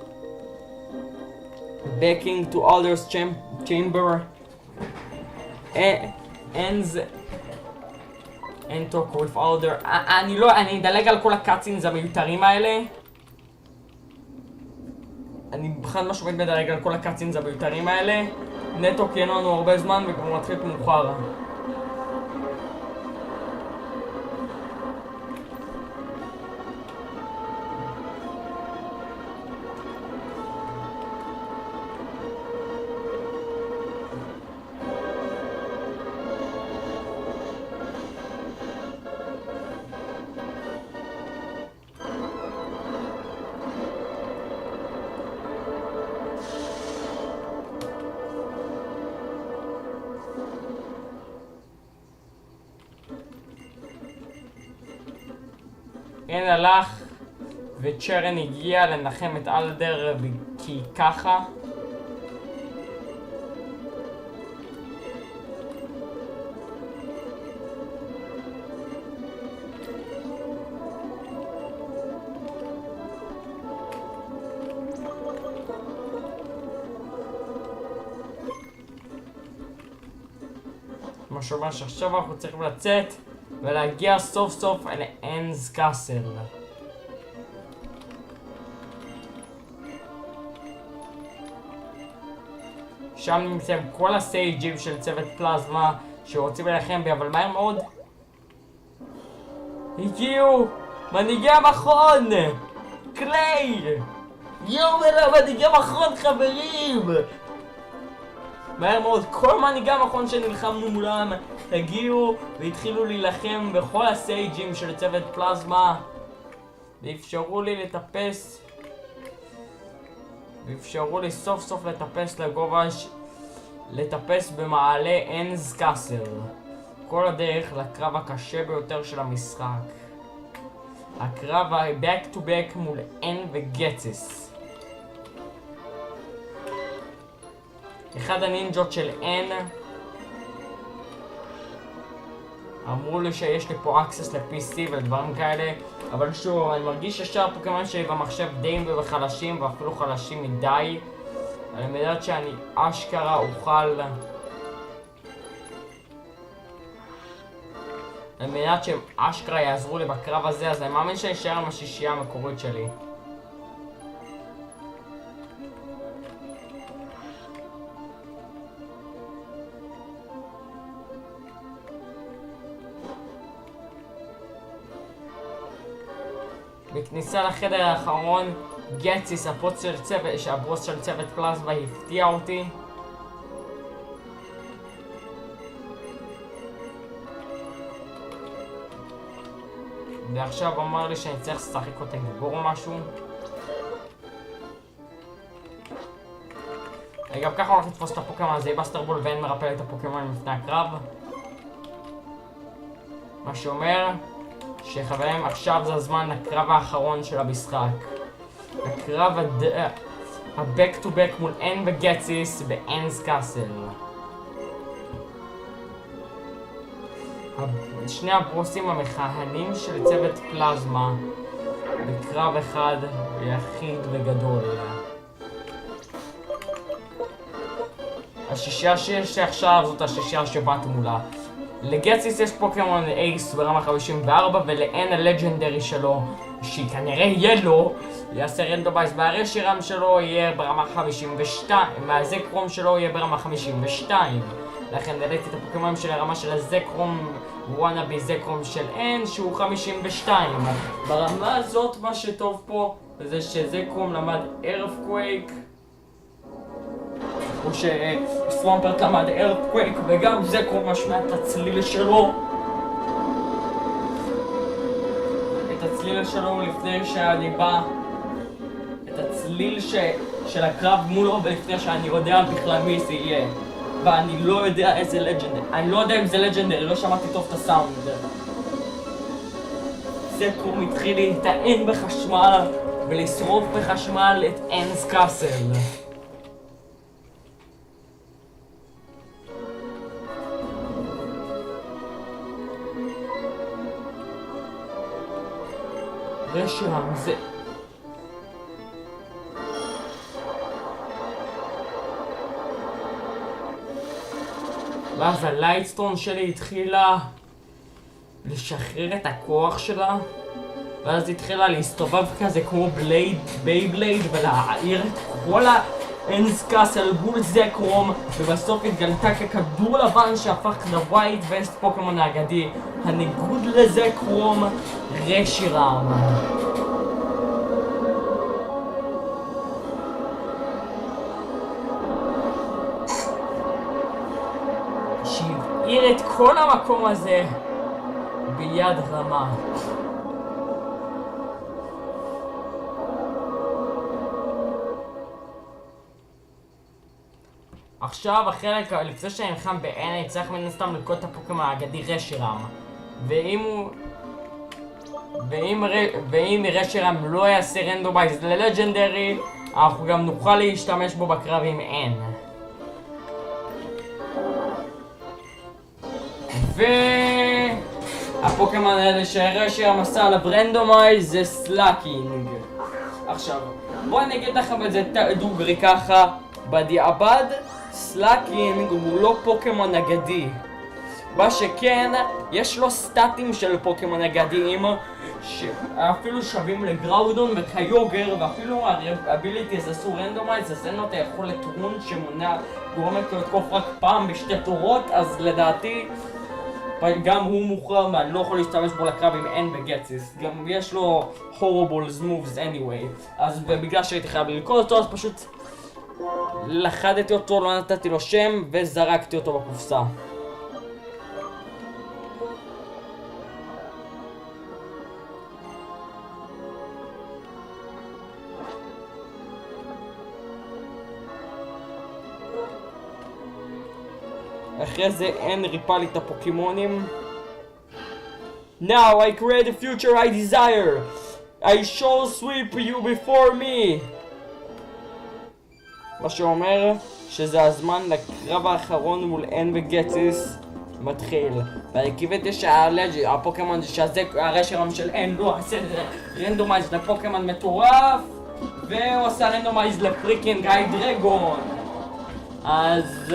backing to Alder's chamber, ends and talk with Alder. אני אדלג על כל הקאצינס המיותרים האלה. אני בכלל משהו מדלג על כל הקאצינס המיותרים האלה. נטו כי אין לנו הרבה זמן וכבר מתחיל מאוחר. אין הלך וצ'רן הגיע לנחם את אלדר כי ככה. מה שאומר שעכשיו אנחנו צריכים לצאת ולהגיע סוף סוף אל אנס קאסל. שם נמצאים כל הסייג'ים של צוות פלזמה שרוצים להילחם בי, אבל מהר מאוד הגיעו מנהיגי המכון! קליי! יום אלה מנהיגי המכון חברים! מהר מאוד, כל מנהיגי המכון שנלחמנו מולם הגיעו והתחילו להילחם בכל הסייג'ים של צוות פלזמה ואפשרו לי סוף סוף לטפס לגובה לטפס במעלה אנז קאסל, כל הדרך לקרב הקשה ביותר של המשחק, הקרב ה-back to back מול אן וגציס. אחד הנינג'ות של אן אמרו לי שיש לי פה אקסס ל-PC ודברים כאלה, אבל שוב, אני מרגיש ששאר הפוקימון שלי במחשב די חלשים ואפילו חלשים מדי, על מנת שאני אשכרה אוכל על מנת שהם אשכרה יעזרו לי בקרב הזה, אז אני מאמין שאני אשאר עם השישייה המקורית שלי. בכניסה לחדר האחרון, גציס, הבוס של צוות פלזמה, הפתיע אותי. ועכשיו אמר לי שאני צריך לשחק אותה גיבור או משהו. אני גם ככה הולך לתפוס את הפוקימון הזה, בסטר בול, ואין מרפא את הפוקימון לפני הקרב. מה שאומר שחברים, עכשיו זה הזמן לקרב האחרון של המשחק. הקרב ה-back to back מול אן וגציס באנס קאסל. שני הבוסים המכהנים של צוות פלזמה בקרב אחד יחיד וגדול. השישייה שיש עכשיו זאת השישייה שבאת מולה. לגציס יש פוקימון אייס ברמה 54 ולאן הלג'נדרי שלו שכנראה יהיה לו יעשה רנדומייז והרשירם שלו יהיה ברמה 52 והזקרום שלו יהיה ברמה 52. לכן העליתי את הפוקימון של הרמה של הזקרום וואנאבי זקרום של אן שהוא 52. ברמה הזאת מה שטוב פה זה שזקרום למד ארפקווייק או שסוואמפרט למד ארפקווייק וגם זקרום משמע את הצליל שלו לפני שאני בא את הצליל של הקרב מולו ולפני שאני יודע בכלל מי זה יהיה ואני לא יודע איזה לג'נדר, אני לא יודע אם זה לג'נדר, לא שמעתי טוב את הסאונד. זקרום התחיל להיטען בחשמל ולשרוף בחשמל את אנס קאסל. רשם זה ואז הלייטסטון שלי התחילה לשחרר את הכוח שלה ואז התחילה להסתובב כזה כמו בייבלייד ולהעיר את כל האנס קאסל בול זקרום ובסוף התגלתה ככדור לבן שהפך לווייט וסט פוקימון האגדי הניגוד לזקרום רשירם. שהבעיר את כל המקום הזה ביד רמה. עכשיו החלק לפני שאני נלחם באן אני צריך מן הסתם לקרוא את הפוקימון האגדי רשירם ואם רשירם לא יעשה רנדומייז ללג'נדרי אנחנו גם נוכל להשתמש בו בקרב עם אן. והפוקימון האלה שרשירם עשה עליו רנדומייז זה סלאקינג. עכשיו בואו אני אגיד לכם את זה דוגרי ככה בדיעבד סלאקינג הוא לא פוקימון אגדי. מה שכן, יש לו סטטים של פוקימון אגדיים שאפילו שווים לגראודון וקיוגר ואפילו הביליטיז עשו רנדומייז אז אין לו את היכולת רון שמונע גורמת לו לתקוף רק פעם בשתי תורות אז לדעתי גם הוא מוכרע, ואני לא יכול להשתמש בו לקרב אם אין בגציס. גם יש לו horrible moves anyway. אז בגלל שהייתי חייב ללכוד אותו, אז פשוט לחדתי אותו, לא נתתי לו שם, וזרקתי אותו בקופסה. אחרי זה אין ריפה לי את הפוקימונים. Now I create the future I desire. I shall sweep you before me. מה שאומר שזה הזמן לקרב האחרון מול אין וגציס מתחיל. ואני קיוויתי שהפוקימון שזה הרשרם של אין לא עושה רנדומייז לפוקימון מטורף, והוא עושה רנדומייז לפריקינג היידרגון. אז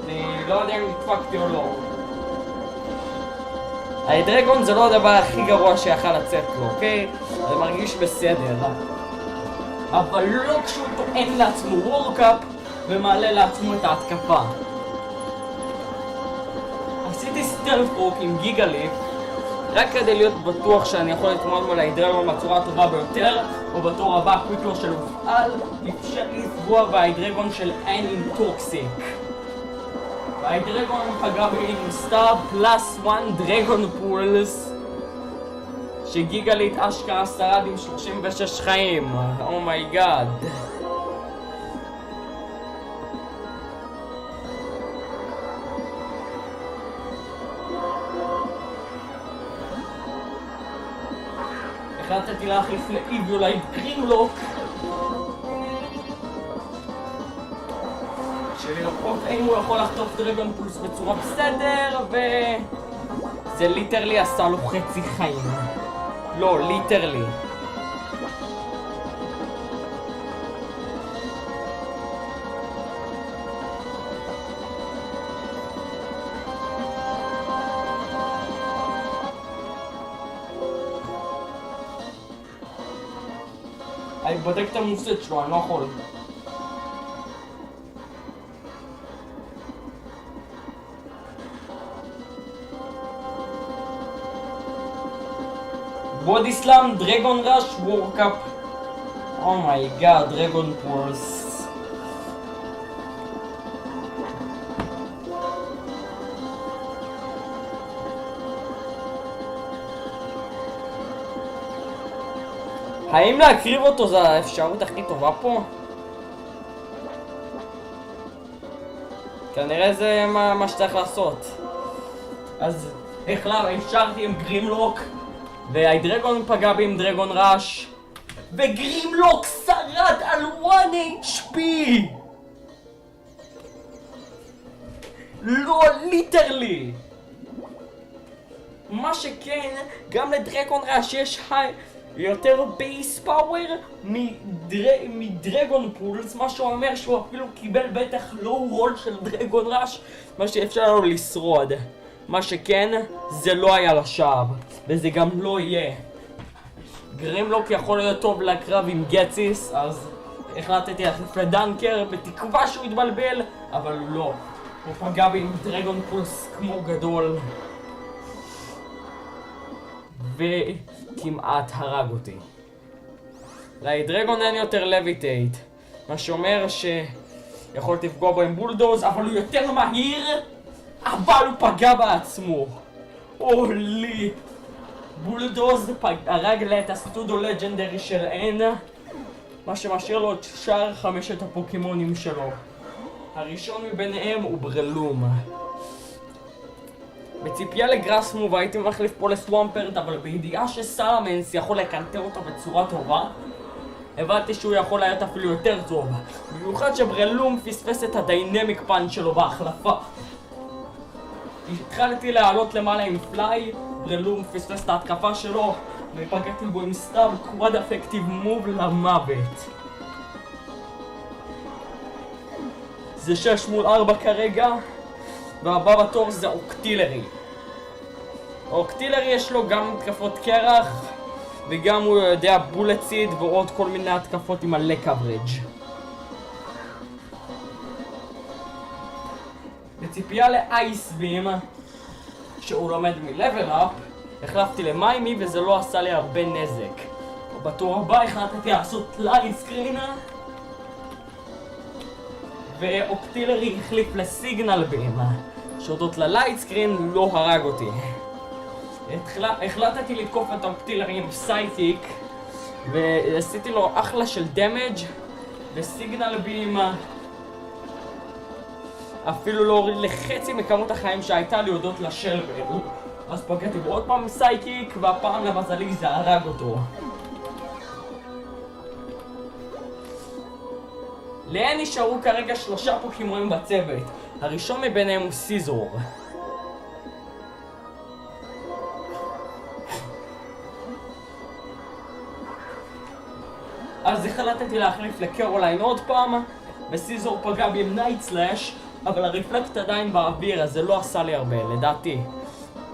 אני לא יודע אם נדפקתי או לא. ההיידרגון זה לא הדבר הכי גרוע שיכל לצאת לו, אוקיי? זה מרגיש בסדר. אבל לא כשהוא טוען לעצמו וורקאפ ומעלה לעצמו את ההתקפה. עשיתי סטלפרוק עם גיגליף רק כדי להיות בטוח שאני יכול לתמוד מול ההיידרגון בצורה הטובה ביותר, ובתור הבא הקוויקלו שלו הופעל אפשר לפגוע בהיידרגון של אין עם טוקסיק. ההיידרגון פגע באינסטאר פלוס 1 דרגון פולס שגיגלית אשכרה שרד עם 36 חיים. אומייגאד. החלטתי להחליף לאיביולייט גרימלוק שלראות האם הוא יכול לחטוף דרגון פולס בצורה בסדר, וזה ליטרלי עשה לו חצי חיים. לא, ליטרלי. אני בודק את המופסט שלו, אני לא יכול. בודי סלאם, דרגון ראש, וורקאפ. אומייגאד, דרגון פולס. האם להקריב אותו זה האפשרות הכי טובה פה? כנראה זה מה שצריך לעשות. אז אפשרתי עם גרימלוק, וההיידרגון פגע בי עם דרגון ראש, וגרימלוק שרד על 1 HP! לא, ליטרלי! מה שכן, גם לדרגון ראש יש יותר בייס פאוור מדרגון פולס, מה שהוא אומר שהוא אפילו קיבל בטח לואו רול של דרגון ראש, מה שאפשר לו לשרוד. מה שכן, זה לא היה לשווא, וזה גם לא יהיה. גרימלוק יכול להיות טוב לקרב עם גציס, אז החלטתי להחליף לדנקר בתקווה שהוא יתבלבל, אבל לא. הוא פגע בי עם דרגון פולס כמו גדול, וכמעט הרג אותי. להיידרגון אין יותר לויטייט, מה שאומר שיכולתי לפגוע בו עם בולדוז, אבל הוא יותר מהיר, אבל הוא פגע בעצמו. אולי. בולדוז הרג לה את הסטודו לג'נדרי של אין, מה שמשאיר לו את שאר 5 הפוקימונים שלו. הראשון מביניהם הוא ברלום. בציפייה לגראס מוב הייתי מחליף פה לסוואמפרד, אבל בידיעה שסלמנס יכול לקנטר אותו בצורה טובה, הבנתי שהוא יכול להיות אפילו יותר טוב, במיוחד שברלום פספס את הדיינמיק פאנץ' שלו בהחלפה. התחלתי לעלות למעלה עם פליי, ברלום פספס את ההתקפה שלו, ופגעתי בו עם סתם קוואד אפקטיב מוב למוות. זה 6 מול 4 כרגע, והבא בתור זה אוקטילרי. אוקטילרי יש לו גם התקפות קרח, וגם הוא יודע בולט סיד ועוד כל מיני התקפות עם מלא קוורג'. בציפייה לאייס בים, שהוא לומד מ-level up, החלפתי למיימי וזה לא עשה לי הרבה נזק. בטור הבא החלטתי לעשות לייט סקרין, ואוקטילרי החליף לסיגנל בים, שהודות ללייט סקרין לא הרג אותי. החלטתי לתקוף את האוקטילרי עם סייקיק, ועשיתי לו אחלה של דמג' וסיגנל בים אפילו לא הוריד לחצי מכמות החיים שהייתה לי הודות לשלבל. אז פגעתי בו עוד פעם סייקיק, והפעם למזלי זה הרג אותו. להן נשארו כרגע 3 פוקימונים בצוות. הראשון מביניהם הוא סיזור. אז החלטתי להחליף לקרוליין עוד פעם, וסיזור פגע בי עם נייט סלאש, אבל הרפלקט עדיין באוויר, אז זה לא עשה לי הרבה, לדעתי.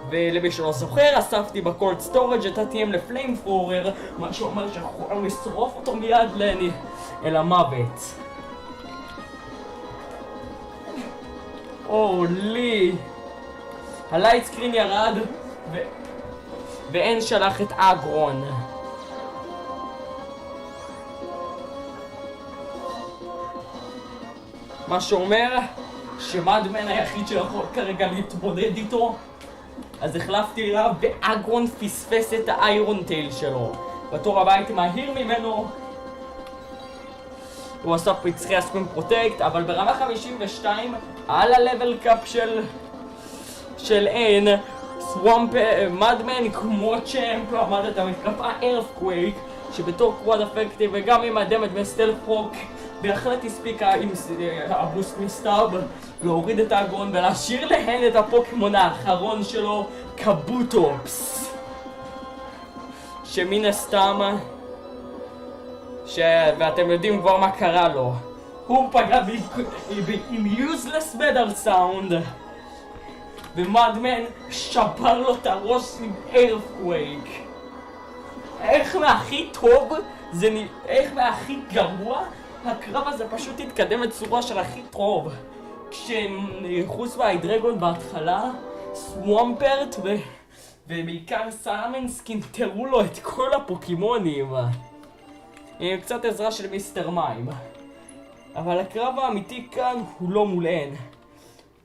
ולמי שלא זוכר, אספתי בקולד סטורג' את ה-TM לפליים פורר, מה שאומר שאנחנו יכולים לשרוף אותו מיד אל המוות. לי! הלייט סקרין ירד, ואין שלח את אגרון. מה שאומר שמאדמן היחיד שיכול כרגע להתמודד איתו. אז החלפתי אליו ואגרון פספס את האיירון טייל שלו. בתור הבא הייתי מהיר ממנו. הוא עשה פצחי הספין פרוטקט, אבל ברמה 52 על הלבל קאפ של אין סוואמפ מאדמן כמו צ'אמפ עמד את המתקפה ארפקווייק, שבתור קוואד אפקטיב וגם עם הדמג' מסטלף פוק בהחלט הספיקה עם הבוסט מסתאב להוריד את האגרון ולהשאיר להן את הפוקימון האחרון שלו, קבוטופס, שמן הסתם ואתם יודעים כבר מה קרה לו. הוא פגע עם useless metal sound, ומאדמן שבר לו את הראש עם earthquake. איך מהכי טוב איך מהכי גרוע הקרב הזה פשוט התקדם בצורה של הכי טוב. כשחוץ מההידרגון בהתחלה, סוואמפרט ובעיקר סלמנס קינטרו לו את כל הפוקימונים עם קצת עזרה של מיסטר מים. אבל הקרב האמיתי כאן הוא לא מול אין,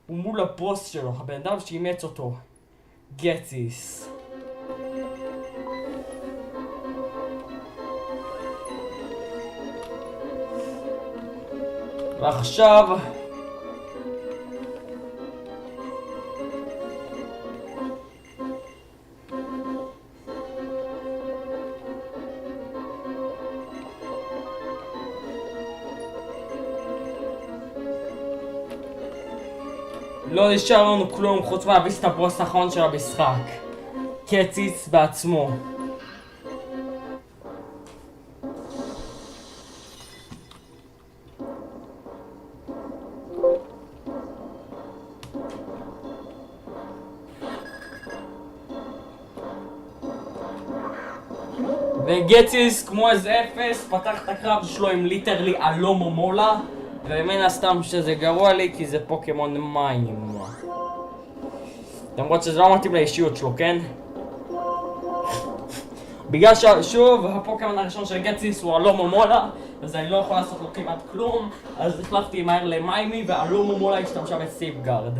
הוא מול הבוס שלו, הבן אדם שאימץ אותו, גציס. ועכשיו לא נשאר לנו כלום חוץ מהביס את הבוס האחרון של המשחק, קציס בעצמו. וגציס כמו איזה אפס פתח את הקרב שלו עם ליטרלי אלומו מולה, ומן הסתם שזה גרוע לי כי זה פוקימון מים, למרות שזה לא מתאים לאישיות שלו, כן? בגלל ששוב הפוקימון הראשון של גציס הוא אלומו מולה, אז אני לא יכול לעשות לו כמעט כלום, אז החלפתי מהר למיימי ואלומו מולה השתמשה בסייפגארד.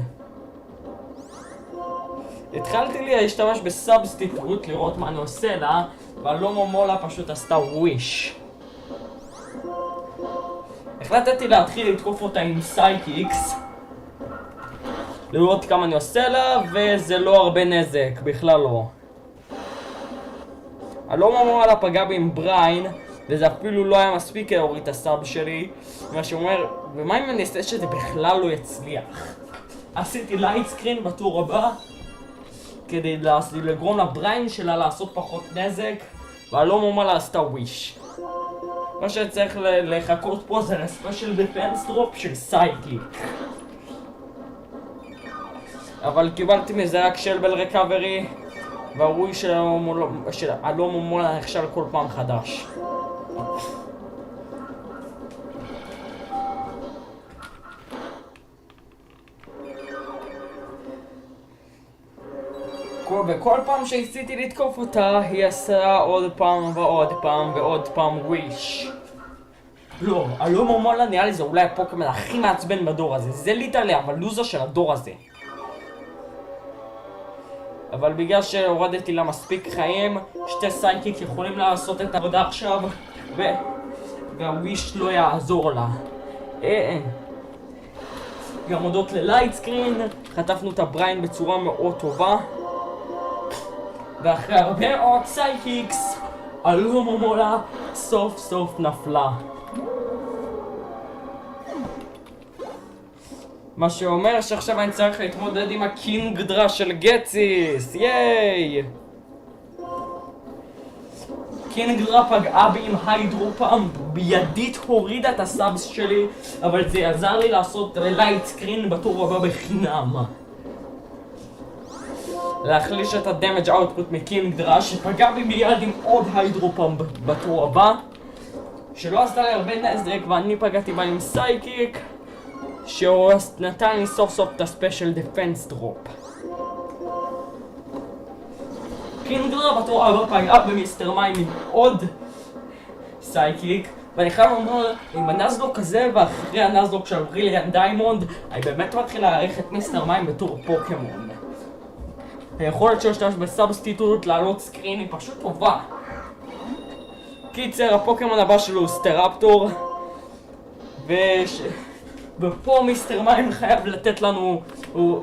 התחלתי להשתמש בסאבסטיטוט לראות מה אני עושה לה, ואלומו מולה פשוט עשתה וויש. החלטתי להתחיל לתקוף אותה עם סייקיקס, לראות כמה אני עושה לה, וזה לא הרבה נזק, בכלל לא. אלומו מולה פגע בי עם בריין, וזה אפילו לא היה מספיק להוריד את הסאב שלי, מה שאומר, ומה אם אני אעשה שזה בכלל לא יצליח? עשיתי לייט סקרין בטור הבא, כדי לגרום לבריין שלה לעשות פחות נזק, ואלומו מולה עשתה וויש. מה שצריך לחכות פה זה לספיישל דיפנס דרופ של סייקיק. אבל קיבלתי מזה רק שלבל ריקאברי, והרוי של אלומו מולה נכשל כל פעם חדש. וכל פעם שהציתי לתקוף אותה, היא עשה עוד פעם ועוד פעם ועוד פעם וויש. לא, הלא מומולה נראה לי זה אולי הפוקמן הכי מעצבן בדור הזה. זה ליטרלי הוולוזה של הדור הזה. אבל בגלל שהורדתי לה מספיק חיים, שתי סייקיק יכולים לעשות את העבודה עכשיו, והוויש לא יעזור לה. גם הודות ללייטסקרין, חטפנו את הבריין בצורה מאוד טובה. ואחרי הרבה עוד סייקיקס, הלא מומולה סוף סוף נפלה. מה שאומר שעכשיו אני צריך להתמודד עם הקינגדרה של גציס, ייי! קינגדרה פגעה בי עם היידרופאמפ, בידית הורידה את הסאבס שלי, אבל זה עזר לי לעשות לייט סקרין בתור הבא בחינם. להחליש את הדמג' אאוטפוט מקינגדרה שפגע בי מיד עם עוד היידרופאמפ בתור הבא, שלא עשתה לי הרבה נזק ואני פגעתי בה עם סייקיק, שהוא נתן לי סוף סוף את הספיישל דפנס דרופ. קינגדרה בתור הבא פגעה במיסטר מים עם עוד סייקיק, ואני חייב לומר, עם הנזלוק הזה ואחרי הנזלוק של בריליאנט דיימונד, אני באמת מתחיל להעריך את מיסטר מים בתור פוקמון. היכולת שלו להשתמש בסאבסטיטוט לעלות סקרין היא פשוט טובה. קיצר, הפוקמון הבא שלו הוא סטראפטור, ופה מיסטר מים חייב לתת לנו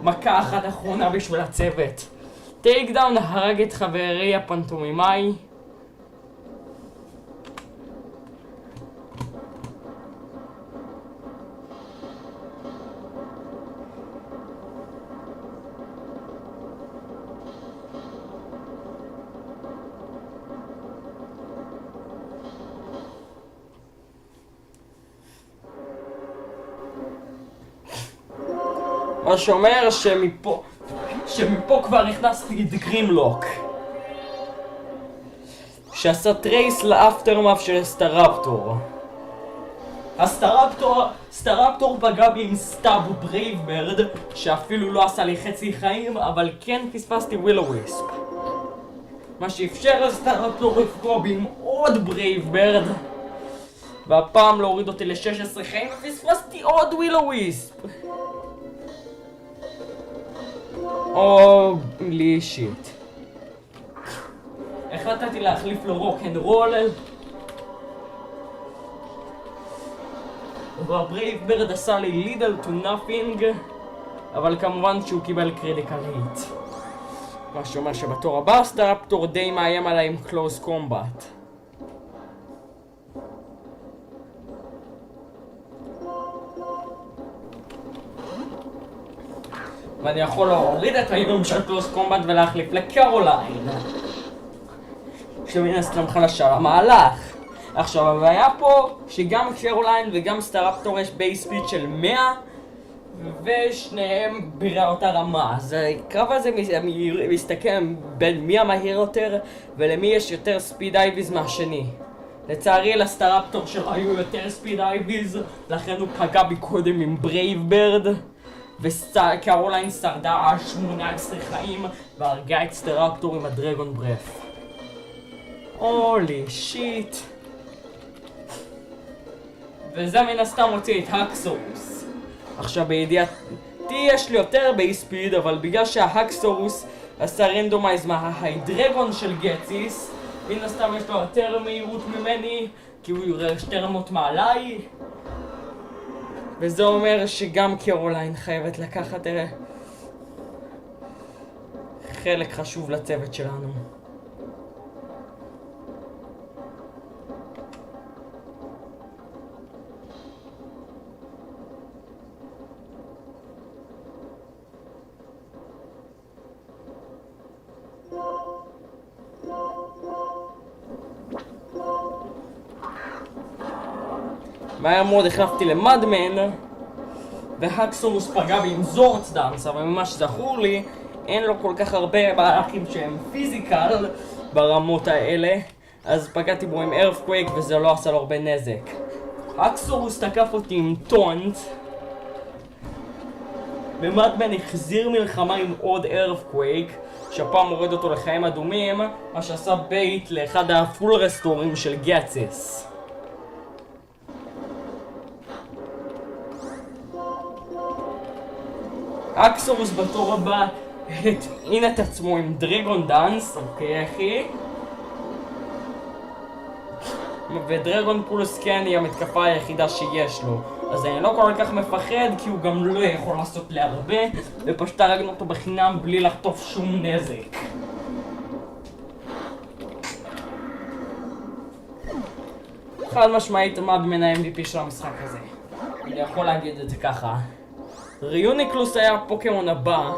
מכה אחת אחרונה בשביל הצוות. טייק דאון הרג את חברי הפנטומימאי. מה שאומר שמפה כבר הכנסתי את גרימלוק, שעשה טרייס לאפטרמאף של סטראפטור. הסטראפטור פגע בי עם סטאב ברייבברד, שאפילו לא עשה לי חצי חיים, אבל כן פספסתי ווילוויספ, מה שאפשר לסטראפטור לפגוע בי עם עוד ברייבברד, והפעם להוריד אותי ל-16 חיים ופספסתי עוד ווילוויספ. לי שיט. החלטתי להחליף לו רוק אנד רול, והברייבברד עשה לי לידל טו נאפינג, אבל כמובן שהוא קיבל קריטיקל היט, מה שאומר שבתור הבא סטראפטור די מאיים עליי עם קלוז קומבט. ואני יכול להוריד את האיום של קלוס קומבט ולהחליף לקרוליין, שמן הסתם חלשה למהלך. עכשיו הבעיה פה שגם קרוליין וגם סטראפטור יש בייס ספיד של 100, ושניהם באותה רמה, אז הקרב הזה מסתכם בין מי המהיר יותר ולמי יש יותר ספיד אייביז מהשני. לצערי לסטראפטור שלו היו יותר ספיד אייביז, לכן הוא פגע בי קודם עם ברייבברד, וקרוליין שרדה 18 חיים והרגה את סטראפטור עם הדרגון ברף. הולי שיט. וזה מן הסתם הוציא את הקסורוס. עכשיו בידיעתי יש לי יותר בייספיד, אבל בגלל שההקסורוס עשה רנדומייז מההיידרגון של גציס, מן הסתם יש לו יותר מהירות ממני, כי הוא יורה שתי רמות מעליי. וזה אומר שגם קרוליין חייבת לקחת חלק חשוב לצוות שלנו. מהר מאוד החלפתי למדמן, והקסורוס פגע בי עם זורץ דאנס, אבל ממה שזכור לי, אין לו כל כך הרבה מהלכים שהם פיזיקל ברמות האלה, אז פגעתי בו עם ארפקווייק וזה לא עשה לו הרבה נזק. הקסורוס תקף אותי עם טונט, ומדמן החזיר מלחמה עם עוד ארפקווייק, שהפעם מוריד אותו לחיים אדומים, מה שעשה בייט לאחד הפול רסטורים של גאציס. אקסורוס בתור הבא הטעין את עצמו עם דרגון דאנס, אוקיי אחי? ודרגון פולס כן היא המתקפה היחידה שיש לו, אז אני לא כל כך מפחד כי הוא גם לא יכול לעשות לי הרבה, ופשוט הרגנו אותו בחינם בלי לחטוף שום נזק. חד משמעית מדמן ה-MVP של המשחק הזה, אני יכול להגיד את זה ככה. ריוניקלוס היה הפוקימון הבא,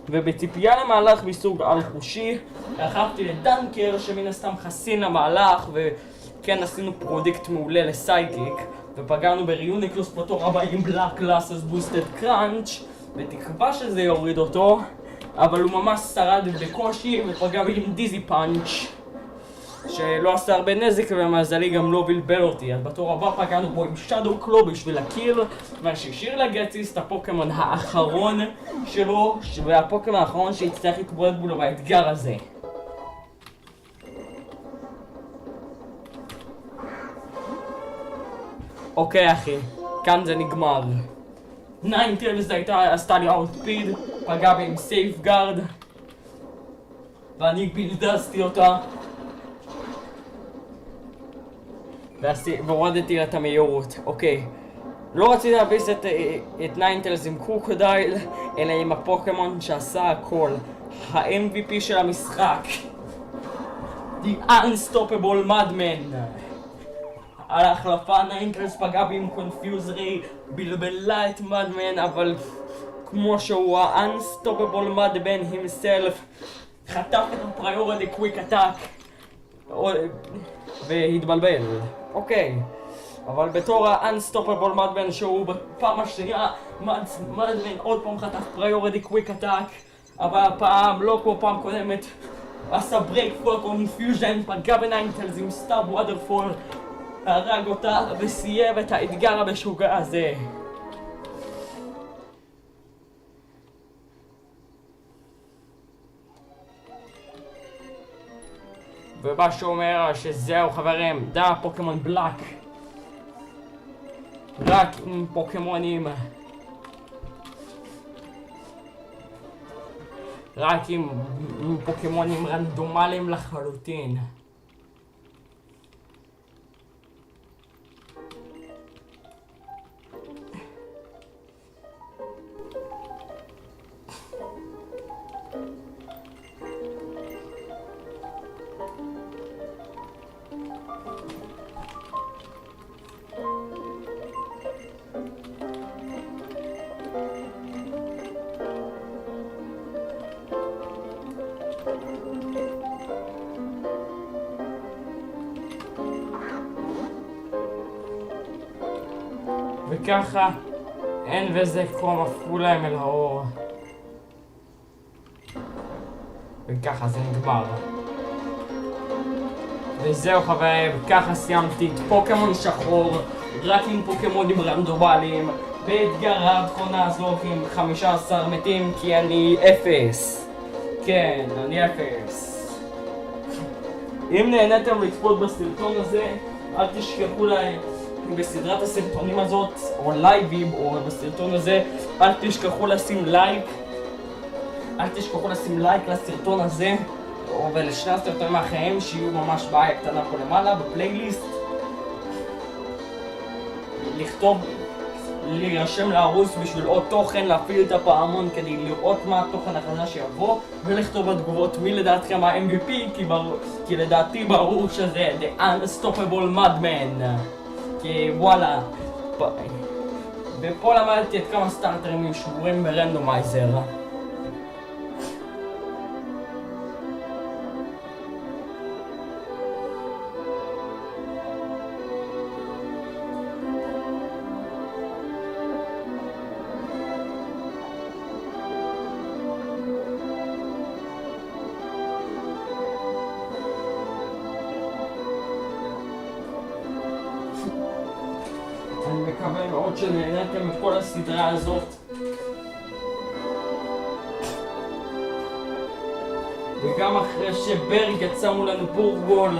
ובציפייה למהלך מסוג על חושי הרחבתי לדנקר שמן הסתם חסין למהלך, וכן עשינו פרודיקט מעולה לסייקיק, ופגענו בריוניקלוס בתור הבא עם בלאק קלאסס בוסטד קראנץ', בתקווה שזה יוריד אותו, אבל הוא ממש שרד בקושי ופגע בי עם דיזי פאנץ' שלא עשה הרבה נזק, ומזלי גם לא בלבל אותי. אז בתור הבא פגענו בו עם שדו קלו בשביל הקיל, והשאיר לגאציס את הפוקימון האחרון שלו, והפוקימון האחרון שיצטרך להתמודד מולו באתגר הזה. אוקיי אחי, כאן זה נגמר. ניינטלס עשתה לי אאוטספיד, פגע בי עם סייף גארד, ואני בלדסתי אותה והורדתי את המהירות. אוקיי, לא רציתי להביס את ניינטלס עם קרוקודייל, אלא עם הפוקימון שעשה הכל, ה-MVP של המשחק, The Unstoppable Madman. על ההחלפה ניינטלס פגע בי עם קונפיוזרי, בלבלה את מדמן, אבל כמו שהוא ה-Unstoppable Madman himself, חטף את הפריוריטי קוויק אטאק והתבלבל. אוקיי, אבל בתור ה-Unstoppable Madman שהוא בפעם השנייה, מדמן עוד פעם חטף פריוריטי קוויק אטאק, אבל הפעם לא כמו פעם קודמת, עשה ברייק פול קונפיוז'ן, פגע בניינטלס עם סטאב וואטרפול, הרג אותה וסיים את האתגר המשוגע הזה. ומה שאומר שזהו חברים, זה הפוקימון בלאק, רק עם פוקימונים, רק עם פוקימונים רנדומליים לחלוטין. וככה אין וזה קרום הפכו להם אל האור, וככה זה נגמר. וזהו חברים, וככה סיימתי את פוקימון שחור רק עם פוקימונים רנדומליים באתגר האחרונה הזאת עם 15 מתים, כי אני 0. כן, אני 0. אם נהניתם לצפות בסרטון הזה, אל תשכחו בסדרת הסרטונים הזאת, או לייבים, או בסרטון הזה, אל תשכחו לשים לייק. אל תשכחו לשים לייק לסרטון הזה, ולשני הסרטונים האחרים שיהיו ממש בעיה קטנה פה למעלה בפלייליסט. להירשם לערוץ בשביל עוד תוכן, להפעיל את הפעמון כדי לראות מה התוכן החדש שיבוא, ולכתוב בתגובות מי לדעתכם ה-MVP, כי לדעתי ברור שזה The Unstoppable Madman. כי וואלה, ופה למדתי את כמה סטארטרים שבורים ברנדומייזר. אני מקווה מאוד שנהניתם מכל הסדרה הזאת. וגם אחרי שברג יצא מולנו בורגול,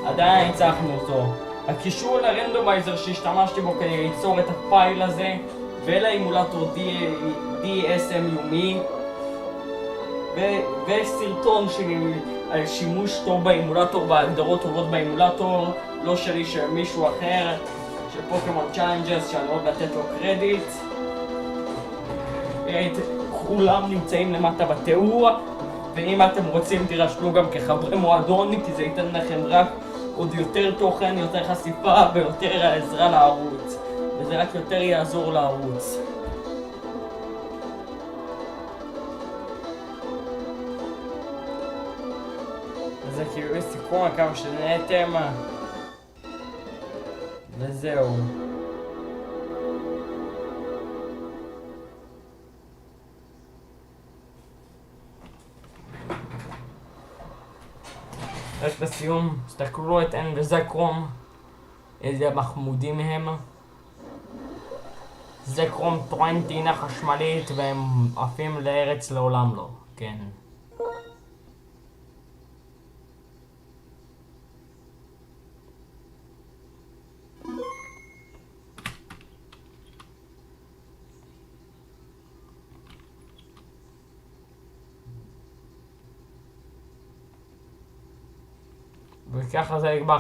עדיין ניצחנו אותו. הקישור לרנדומייזר שהשתמשתי בו כדי ליצור את הפייל הזה, ולאימולטור DSM יומי, וסרטון שלי על שימוש טוב באימולטור והגדרות טובות באימולטור, לא שלי, של מישהו אחר, של פוקימון צ'אלנג'רס, שאני אוהב לתת לו קרדיט. כולם נמצאים למטה בתיאור, ואם אתם רוצים תירשמו גם כחברי מועדון, כי זה ייתן לכם רק עוד יותר תוכן, יותר חשיפה ויותר עזרה לערוץ, וזה רק יותר יעזור לערוץ. וזה כאילו סיכום על כמה שנהנתם, וזהו. רק לסיום, תסתכלו את אין וזקרום, איזה מחמודים הם. זקרום טוען טעינה חשמלית והם עפים לארץ לעולם לא, כן. וככה זה נגמר.